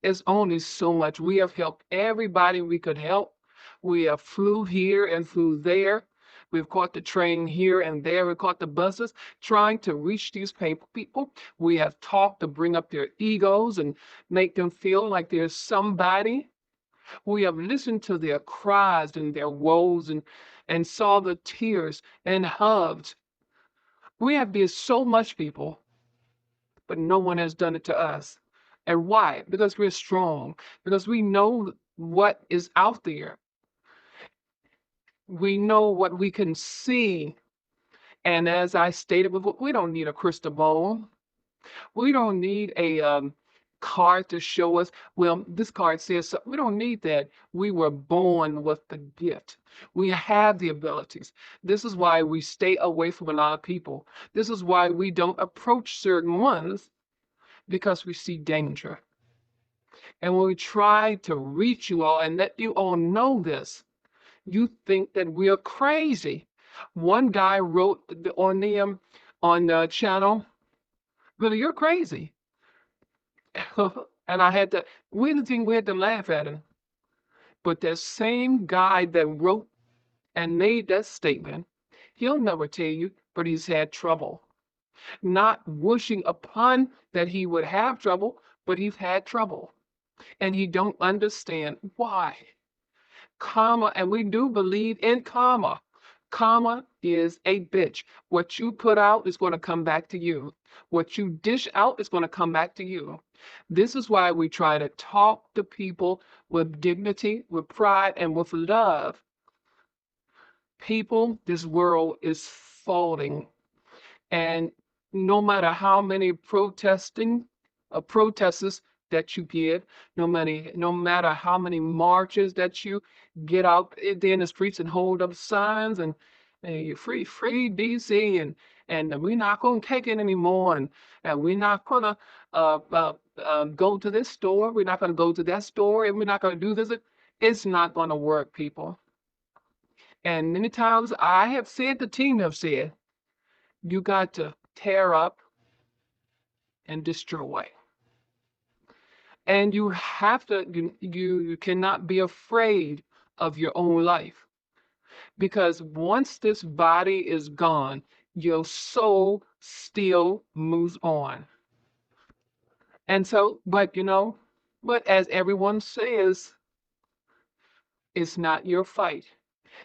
It's only so much. We have helped everybody we could help. We have flew here and flew there. We've caught the train here and there. We caught the buses trying to reach these people. We have talked to bring up their egos and make them feel like there's somebody. We have listened to their cries and their woes and saw the tears and hugged. We have been so much, people, but no one has done it to us. And why? Because we're strong, because we know what is out there. We know what we can see. And as I stated before, we don't need a crystal ball. We don't need a card to show us, well, this card says so. We don't need that. We were born with the gift. We have the abilities. This is why we stay away from a lot of people. This is why we don't approach certain ones, because we see danger. And when we try to reach you all and let you all know this, you think that we're crazy. One guy wrote on the channel, "Billy, you're crazy." And I had to, we didn't think we had to laugh at him. But that same guy that wrote and made that statement, he'll never tell you, but he's had trouble. Not wishing upon that he would have trouble, but he's had trouble. And he don't understand why. Karma, and we do believe in karma. Karma is a bitch. What you put out is going to come back to you. What you dish out is going to come back to you. This is why we try to talk to people with dignity, with pride, and with love. People, this world is falling. And no matter how many protesters that you get, no matter how many marches that you get out there in the streets and hold up signs and free DC and we're not going to take it anymore and we're not going to go to this store, we're not going to go to that store, and we're not going to do this. It's not going to work, people. And many times I have said, the team have said, you got to tear up and destroy. And you have to, you cannot be afraid of your own life. Because once this body is gone, your soul still moves on. And so, but as everyone says, it's not your fight.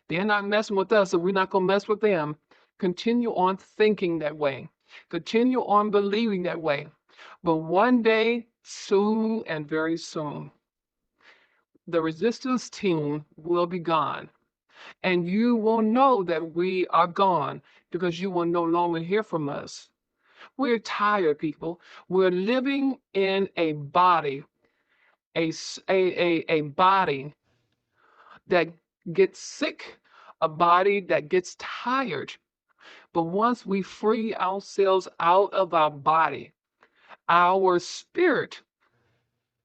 They're not messing with us, so we're not going to mess with them. Continue on thinking that way. Continue on believing that way. But one day, soon and very soon, the resistance team will be gone. And you will know that we are gone because you will no longer hear from us. We're tired, people. We're living in a body, a body that gets sick, a body that gets tired. But once we free ourselves out of our body, our spirit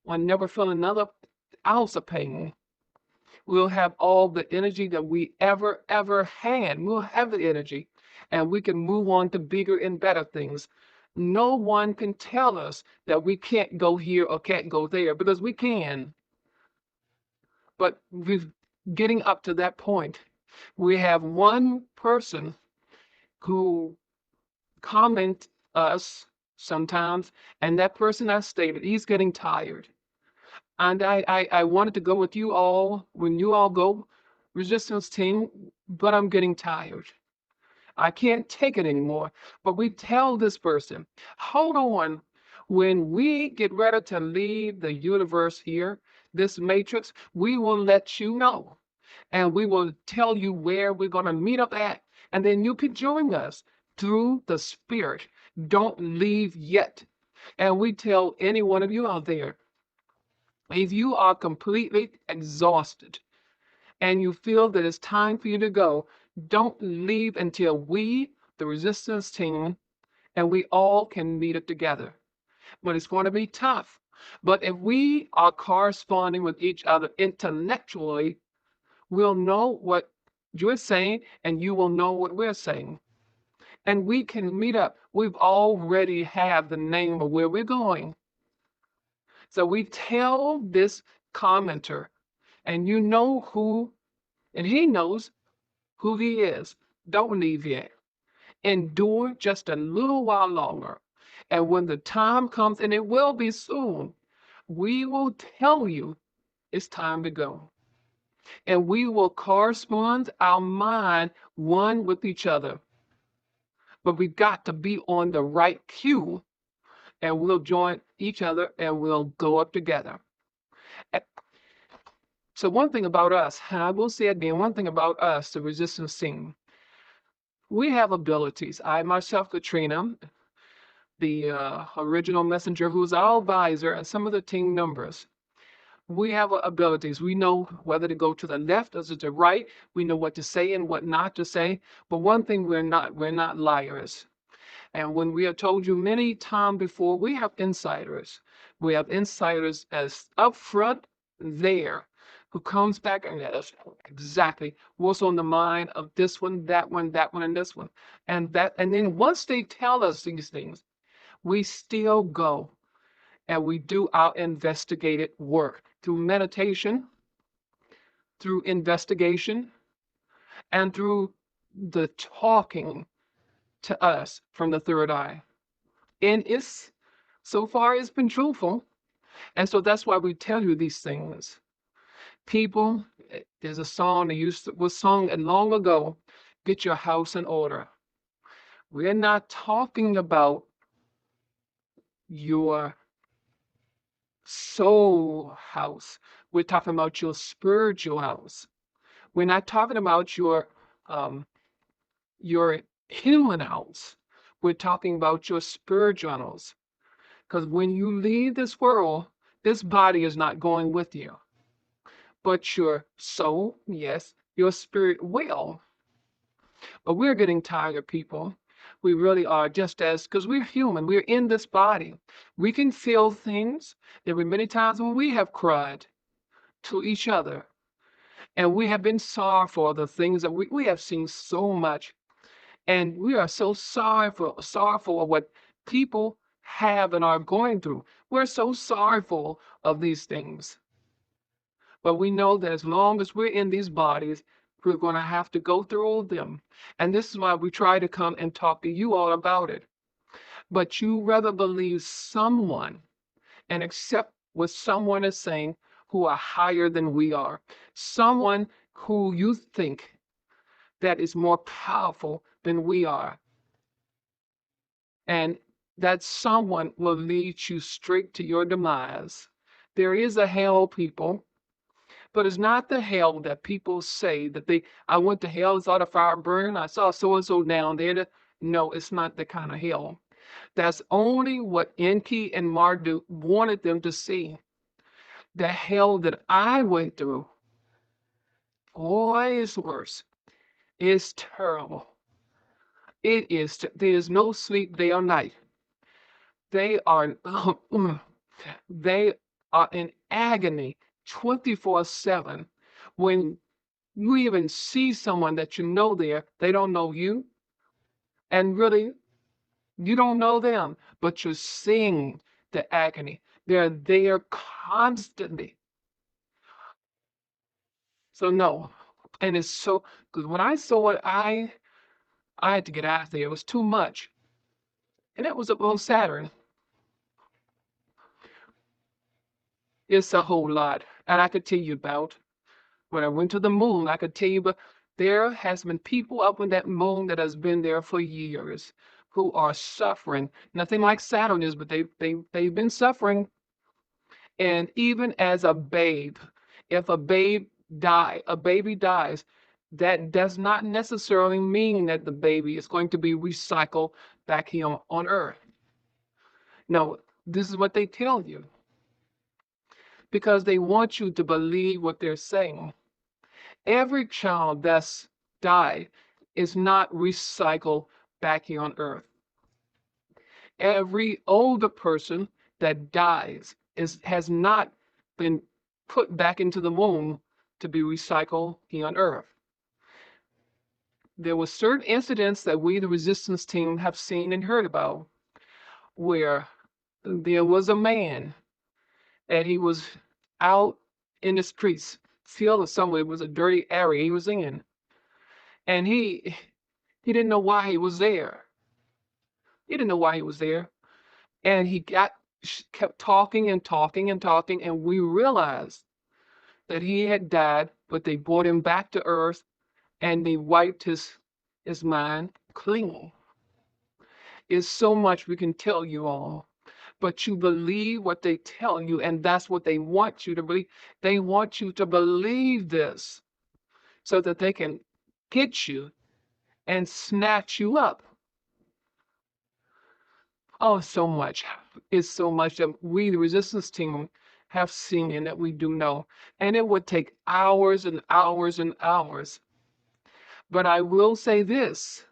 will never feel another ounce of pain. We'll have all the energy that we ever had. We'll have the energy and we can move on to bigger and better things. No one can tell us that we can't go here or can't go there, because we can. But we're getting up to that point. We have one person who comment us sometimes, and that person has stated he's getting tired. And I wanted to go with you all when you all go, resistance team, but I'm getting tired. I can't take it anymore. But we tell this person, hold on. When we get ready to leave the universe here, this matrix, we will let you know. And we will tell you where we're going to meet up at. And then you can join us through the spirit. Don't leave yet. And we tell any one of you out there, if you are completely exhausted and you feel that it's time for you to go, don't leave until we, the resistance team, and we all can meet it together. But it's going to be tough. But if we are corresponding with each other intellectually, we'll know what you're saying and you will know what we're saying. And we can meet up. We've already have the name of where we're going. So we tell this commenter, and you know who, and he knows who he is. Don't leave yet. Endure just a little while longer. And when the time comes, and it will be soon, we will tell you it's time to go. And we will correspond our mind one with each other. But we've got to be on the right cue, and we'll join each other and we'll go up together. So one thing about us, and I will say it again, one thing about us, the resistance team, we have abilities. I myself, Katrina, the original messenger who's our advisor, and some of the team members, we have abilities. We know whether to go to the left or to the right. We know what to say and what not to say. But one thing we're not liars. And when we have told you many times before, we have insiders. We have insiders as upfront there who comes back and let us know exactly what's on the mind of this one, that one, that one, and this one. And then once they tell us these things, we still go and we do our investigative work through meditation, through investigation, and through the talking to us from the third eye. And it's so far it's been truthful. And so that's why we tell you these things. People, there's a song that was sung long ago, get your house in order. We're not talking about your soul house. We're talking about your spiritual house. We're not talking about your human house. We're talking about your spiritual house. Because when you leave this world, this body is not going with you. But your soul, yes, your spirit will. But we're getting tired, people. We really are, just as, because we're human, we're in this body. We can feel things. There were many times when we have cried to each other. And we have been sorry for the things that we have seen so much. And we are so sorrowful of what people have and are going through. We're so sorrowful of these things. But we know that as long as we're in these bodies, we're going to have to go through all of them. And this is why we try to come and talk to you all about it. But you rather believe someone and accept what someone is saying who are higher than we are. Someone who you think that is more powerful than we are. And that someone will lead you straight to your demise. There is a hell, people. But it's not the hell that people say that I went to hell, saw the fire burn, I saw so and so down there. No, it's not the kind of hell. That's only what Enki and Marduk wanted them to see. The hell that I went through, boy, is worse. It's terrible. It is. There is no sleep day or night. They are. They are in agony 24/7. When you even see someone that you know there, they don't know you. And really, you don't know them, but you're seeing the agony. They're there constantly. So no. And it's so because when I saw it, I had to get out of there. It was too much. And it was about Saturn. It's a whole lot. And I could tell you about when I went to the moon, I could tell you, but there has been people up on that moon that has been there for years who are suffering. Nothing like Saturn is, but they've been suffering. And even as a babe, if a baby dies, that does not necessarily mean that the baby is going to be recycled back here on Earth. No, This is what they tell you because they want you to believe what they're saying. Every child that's died is not recycled back here on earth. Every older person that dies has not been put back into the womb to be recycled here on earth. There were certain incidents that we, the resistance team, have seen and heard about where there was a man and he was out in the streets, field or somewhere. It was a dirty area he was in, and he didn't know why he was there. He didn't know why he was there, and he kept talking and talking and talking, and we realized that he had died, but they brought him back to earth and they wiped his mind clean. There's so much we can tell you all, but you believe what they tell you, and that's what they want you to believe. They want you to believe this so that they can get you and snatch you up. Oh, so much. It's so much that we, the resistance team, have seen and that we do know. And it would take hours and hours and hours. But I will say this,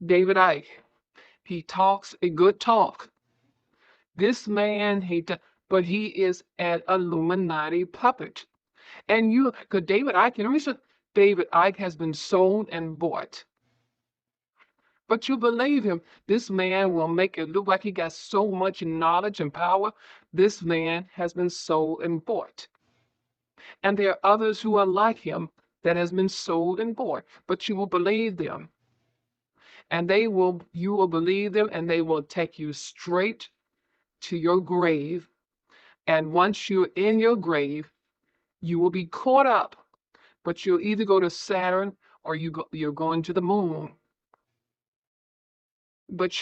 David Icke, he talks a good talk. This man, but he is an Illuminati puppet. And you, because David Icke, David Icke has been sold and bought. But you believe him. This man will make it look like he got so much knowledge and power. This man has been sold and bought. And there are others who are like him that has been sold and bought. But you will believe them. And you will believe them, and they will take you straight to your grave. And once you're in your grave, you will be caught up. But you'll either go to Saturn or you're going to the moon. But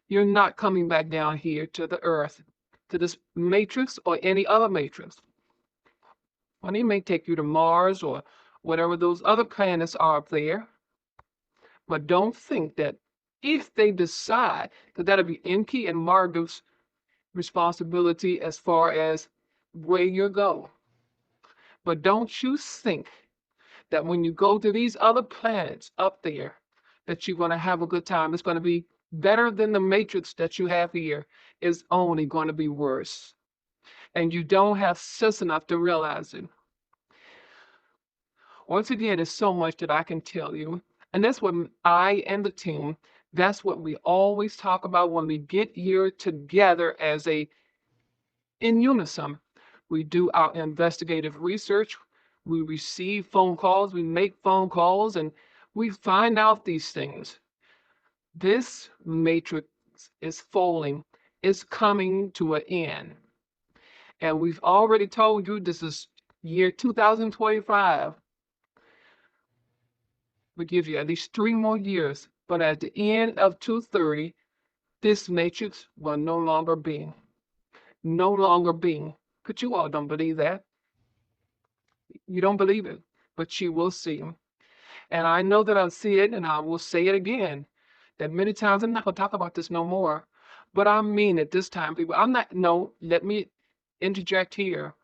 you're not coming back down here to the earth, to this matrix or any other matrix. Well, he may take you to Mars or whatever those other planets are up there. But don't think that if they decide that that'll be Enki and Marduk's responsibility as far as where you go. But don't you think that when you go to these other planets up there, that you're going to have a good time. It's going to be better than the matrix that you have here. It's only going to be worse. And you don't have sense enough to realize it. Once again, there's so much that I can tell you. And that's what I and the team, that's what we always talk about when we get here together in unison. We do our investigative research. We receive phone calls, we make phone calls, and we find out these things. This matrix is falling, it's coming to an end. And we've already told you this is year 2025. We give you at least 3 more years, but at the end of 230, this matrix will no longer be. No longer be. But you all don't believe that. You don't believe it, but you will see him. And I know that I'll see it, and I will say it again. That many times I'm not gonna talk about this no more. But I mean it this time, people. Let me interject here.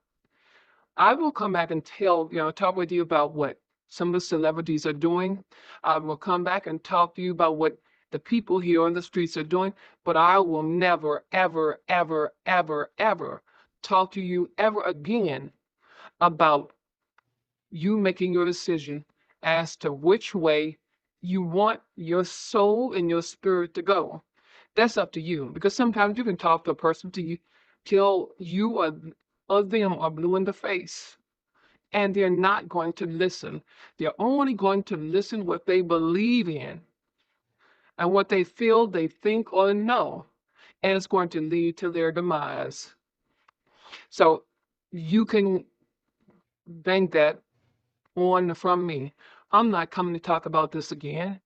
I will come back and talk with you about what some of the celebrities are doing. I will come back and talk to you about what the people here on the streets are doing, but I will never, ever, ever, ever, ever talk to you ever again about you making your decision as to which way you want your soul and your spirit to go. That's up to you, because sometimes you can talk to a person till you or them are blue in the face, and they're not going to listen. They're only going to listen what they believe in and what they feel, they think, or know, and it's going to lead to their demise. So you can bank that on from me. I'm not coming to talk about this again.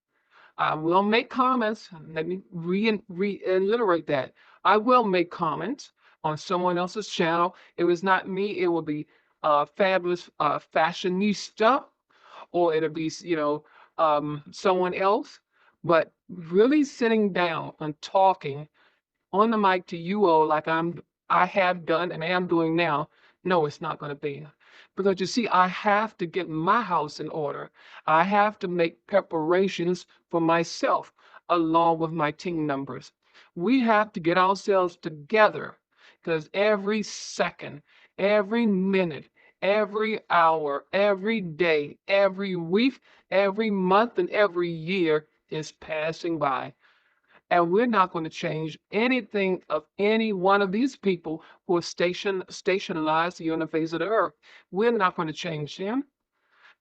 I will make comments. Let me reiterate that. I will make comments on someone else's channel. It was not me. It will be fabulous fashionista, or it'll be someone else. But really sitting down and talking on the mic to you all like I have done and am doing now. No, it's not going to be. Because you see, I have to get my house in order. I have to make preparations for myself along with my team members. We have to get ourselves together because every second, every minute, every hour, every day, every week, every month, and every year is passing by. And we're not going to change anything of any one of these people who are stationalized here on the face of the earth. We're not going to change them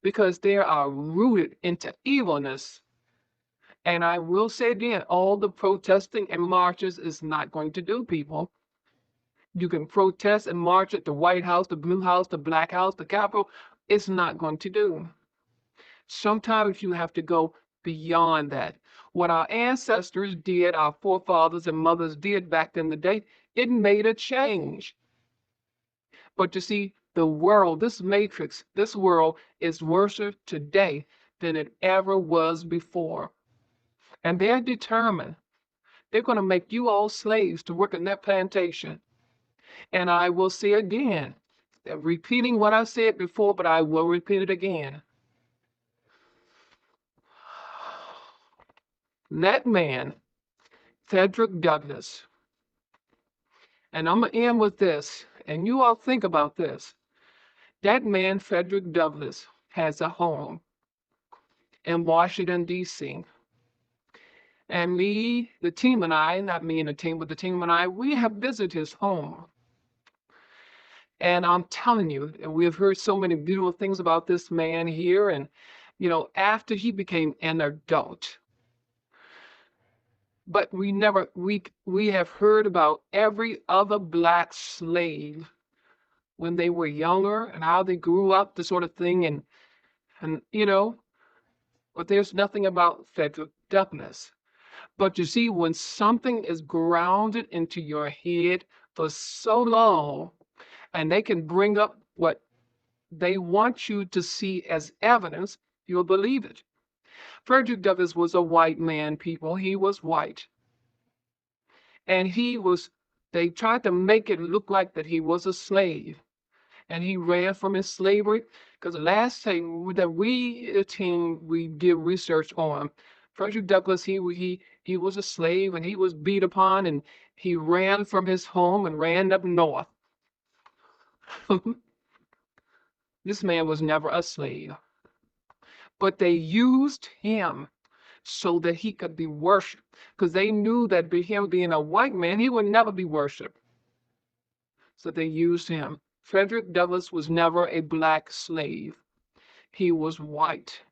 because they are rooted into evilness. And I will say again, all the protesting and marches is not going to do, people. You can protest and march at the White House, the Blue House, the Black House, the Capitol. It's not going to do. Sometimes you have to go beyond that. What our ancestors did, our forefathers and mothers did back in the day, it made a change. But you see, the world, this matrix, this world is worse today than it ever was before. And they're determined. They're going to make you all slaves to work in that plantation. And I will say again, repeating what I said before, but I will repeat it again. That man, Frederick Douglass, and I'm going to end with this, and you all think about this. That man, Frederick Douglass, has a home in Washington, D.C. And me, the team and I, not me and the team, but the team and I, we have visited his home. And I'm telling you, we have heard so many beautiful things about this man here. And, after he became an adult, but we have heard about every other black slave when they were younger and how they grew up, the sort of thing. And but there's nothing about Frederick Douglass. But you see, when something is grounded into your head for so long, and they can bring up what they want you to see as evidence, you'll believe it. Frederick Douglass was a white man, people. He was white. And they tried to make it look like that he was a slave. And he ran from his slavery. Because the last thing that we did research on, Frederick Douglass, he was a slave and he was beat upon and he ran from his home and ran up north. This man was never a slave. But they used him so that he could be worshiped. Because they knew that by him being a white man, he would never be worshiped. So they used him. Frederick Douglass was never a black slave. He was white.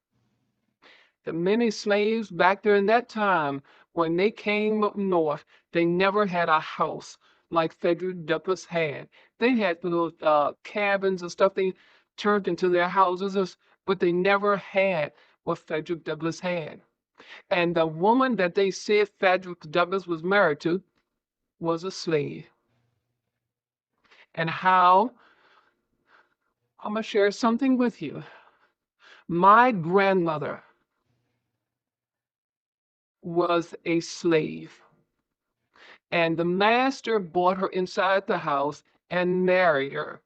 The many slaves back during that time, when they came up north, they never had a house like Frederick Douglass had. They had little cabins and stuff they turned into their houses, but they never had what Frederick Douglass had. And the woman that they said Frederick Douglass was married to was a slave. And how? I'm going to share something with you. My grandmother was a slave. And the master brought her inside the house and married her.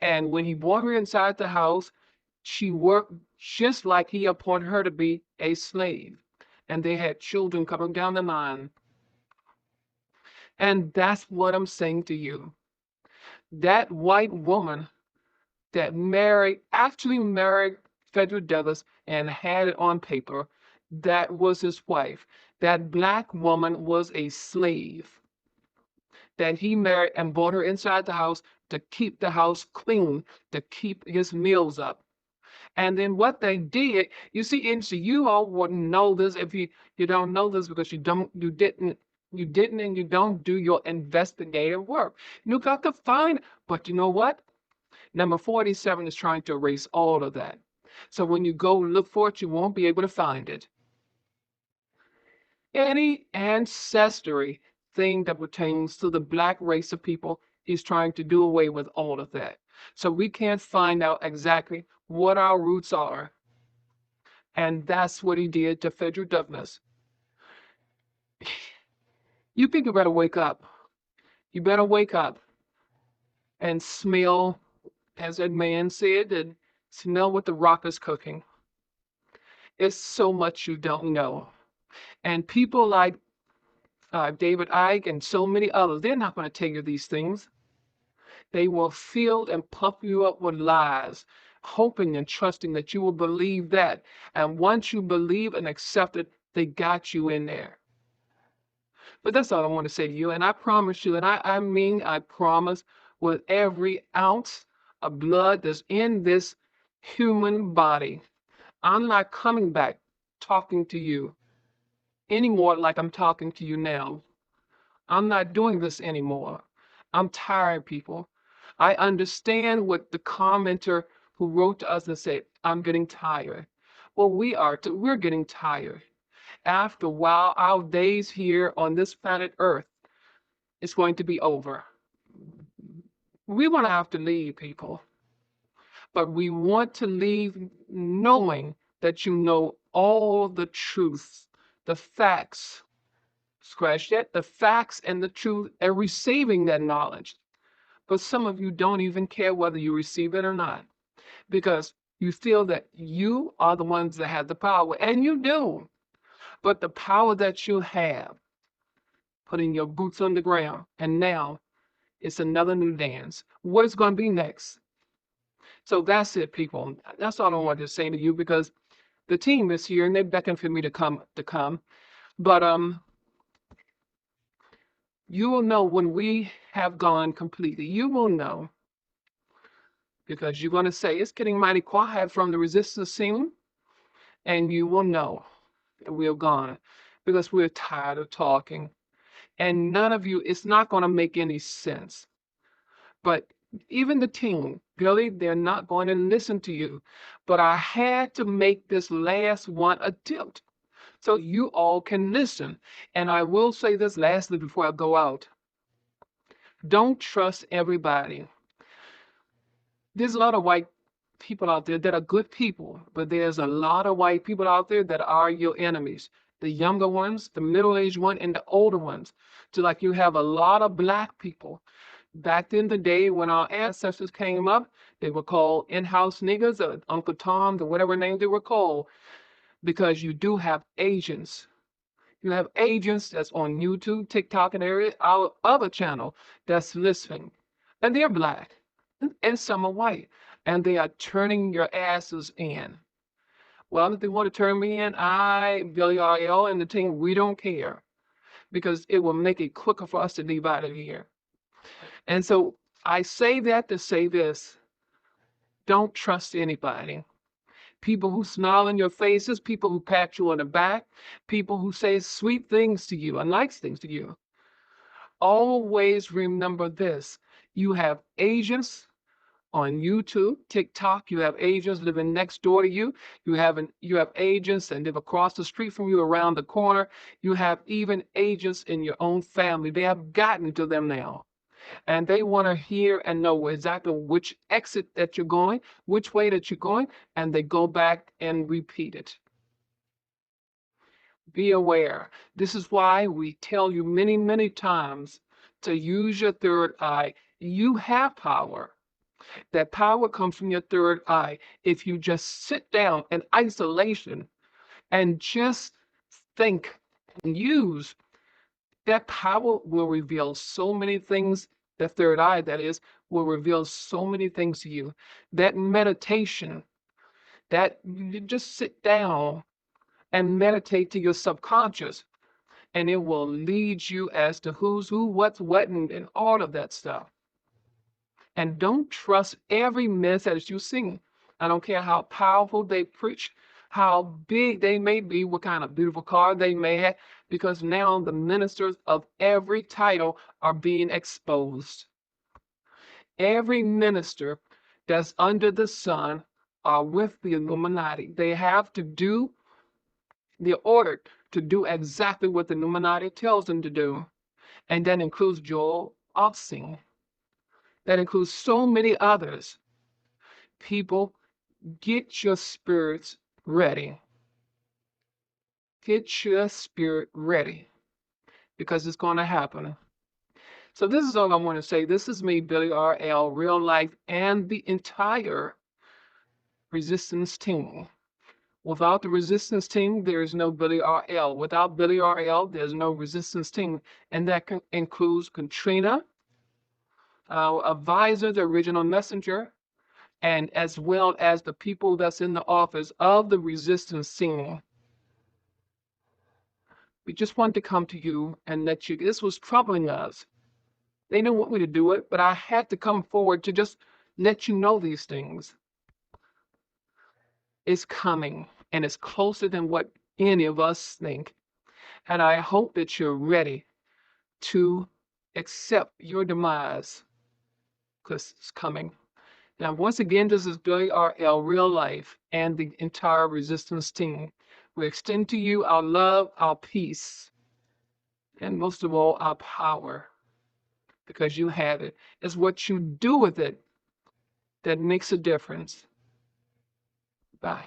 And when he brought her inside the house, she worked just like he appointed her to be a slave. And they had children coming down the line. And that's what I'm saying to you. That white woman that actually married Frederick Douglass and had it on paper, that was his wife. That black woman was a slave that he married and brought her inside the house to keep the house clean, to keep his meals up. And then what they did, you see, and so you all wouldn't know this if you don't know this because you didn't and you don't do your investigative work. You got to find, but you know what? Number 47 is trying to erase all of that. So when you go look for it, you won't be able to find it. Any ancestry thing that pertains to the black race of people, he's trying to do away with all of that. So we can't find out exactly what our roots are. And that's what he did to Frederick Douglass. You people better wake up. You better wake up and smell, as that man said, and smell what the rock is cooking. It's so much you don't know. And people like David Icke and so many others, they're not going to tell you these things. They will fill and puff you up with lies, hoping and trusting that you will believe that. And once you believe and accept it, they got you in there. But that's all I want to say to you. And I promise you, and I mean, I promise with every ounce of blood that's in this human body, I'm not coming back talking to you anymore like I'm talking to you now. I'm not doing this anymore. I'm tired, people. I understand what the commenter who wrote to us and said, I'm getting tired. Well, we're getting tired. After a while, our days here on this planet Earth is going to be over. We want to have to leave, people, but we want to leave knowing that you know all the truth, the facts. Scratch that, the facts and the truth, and receiving that knowledge. But some of you don't even care whether you receive it or not because you feel that you are the ones that have the power, and you do. But the power that you have, putting your boots on the ground, and now it's another new dance. What is going to be next? So that's it, people. That's all I wanted to say to you because the team is here and they beckon for me to come. But you will know when we have gone completely. You will know because you're going to say it's getting mighty quiet from the resistance scene, and you will know that we're gone because we're tired of talking. And none of you, it's not going to make any sense. But even the team, Billy, they're not going to listen to you. But I had to make this last one attempt so you all can listen. And I will say this lastly before I go out. Don't trust everybody. There's a lot of white people out there that are good people, but there's a lot of white people out there that are your enemies. The younger ones, the middle-aged one, and the older ones. So like you have a lot of black people. Back in the day when our ancestors came up, they were called in-house niggas or Uncle Tom, or whatever name they were called, because you do have agents. You have agents that's on YouTube, TikTok, and our other channel that's listening. And they're black. And some are white. And they are turning your asses in. Well, if they want to turn me in, Billy RL, and the team, we don't care. Because it will make it quicker for us to leave out of here. And so I say that to say this. Don't trust anybody. People who smile in your faces, people who pat you on the back, people who say sweet things to you and nice things to you. Always remember this. You have agents on YouTube, TikTok. You have agents living next door to you. You have agents that live across the street from you, around the corner. You have even agents in your own family. They have gotten to them now. And they want to hear and know exactly which exit that you're going, which way that you're going, and they go back and repeat it. Be aware. This is why we tell you many, many times to use your third eye. You have power. That power comes from your third eye. If you just sit down in isolation and just think and use, that power will reveal so many things. The third eye, that is, will reveal so many things to you. That meditation, that you just sit down and meditate to your subconscious, and it will lead you as to who's who, what's what, and all of that stuff. And don't trust every message you sing. I don't care how powerful they preach, how big they may be, what kind of beautiful car they may have, because now the ministers of every title are being exposed. Every minister that's under the sun are with the Illuminati. They have to do, they're ordered to do exactly what the Illuminati tells them to do. And that includes Joel Osteen. That includes so many others. People, get your spirits ready. Get your spirit ready. because it's going to happen. So this is all I want to say. This is me, Billy RL, real life, and the entire resistance team. Without the resistance team, there is no Billy RL. Without Billy RL, there's no resistance team. And that includes Katrina, our advisor, the original messenger, and as well as the people that's in the office of the resistance team. We just wanted to come to you and let you, this was troubling us. They didn't want me to do it, but I had to come forward to just let you know these things. It's coming, and it's closer than what any of us think. And I hope that you're ready to accept your demise because it's coming. Now, once again, this is Billy RL, real life, and the entire resistance team. We extend to you our love, our peace, and most of all, our power, because you have it. It's what you do with it that makes a difference. Bye.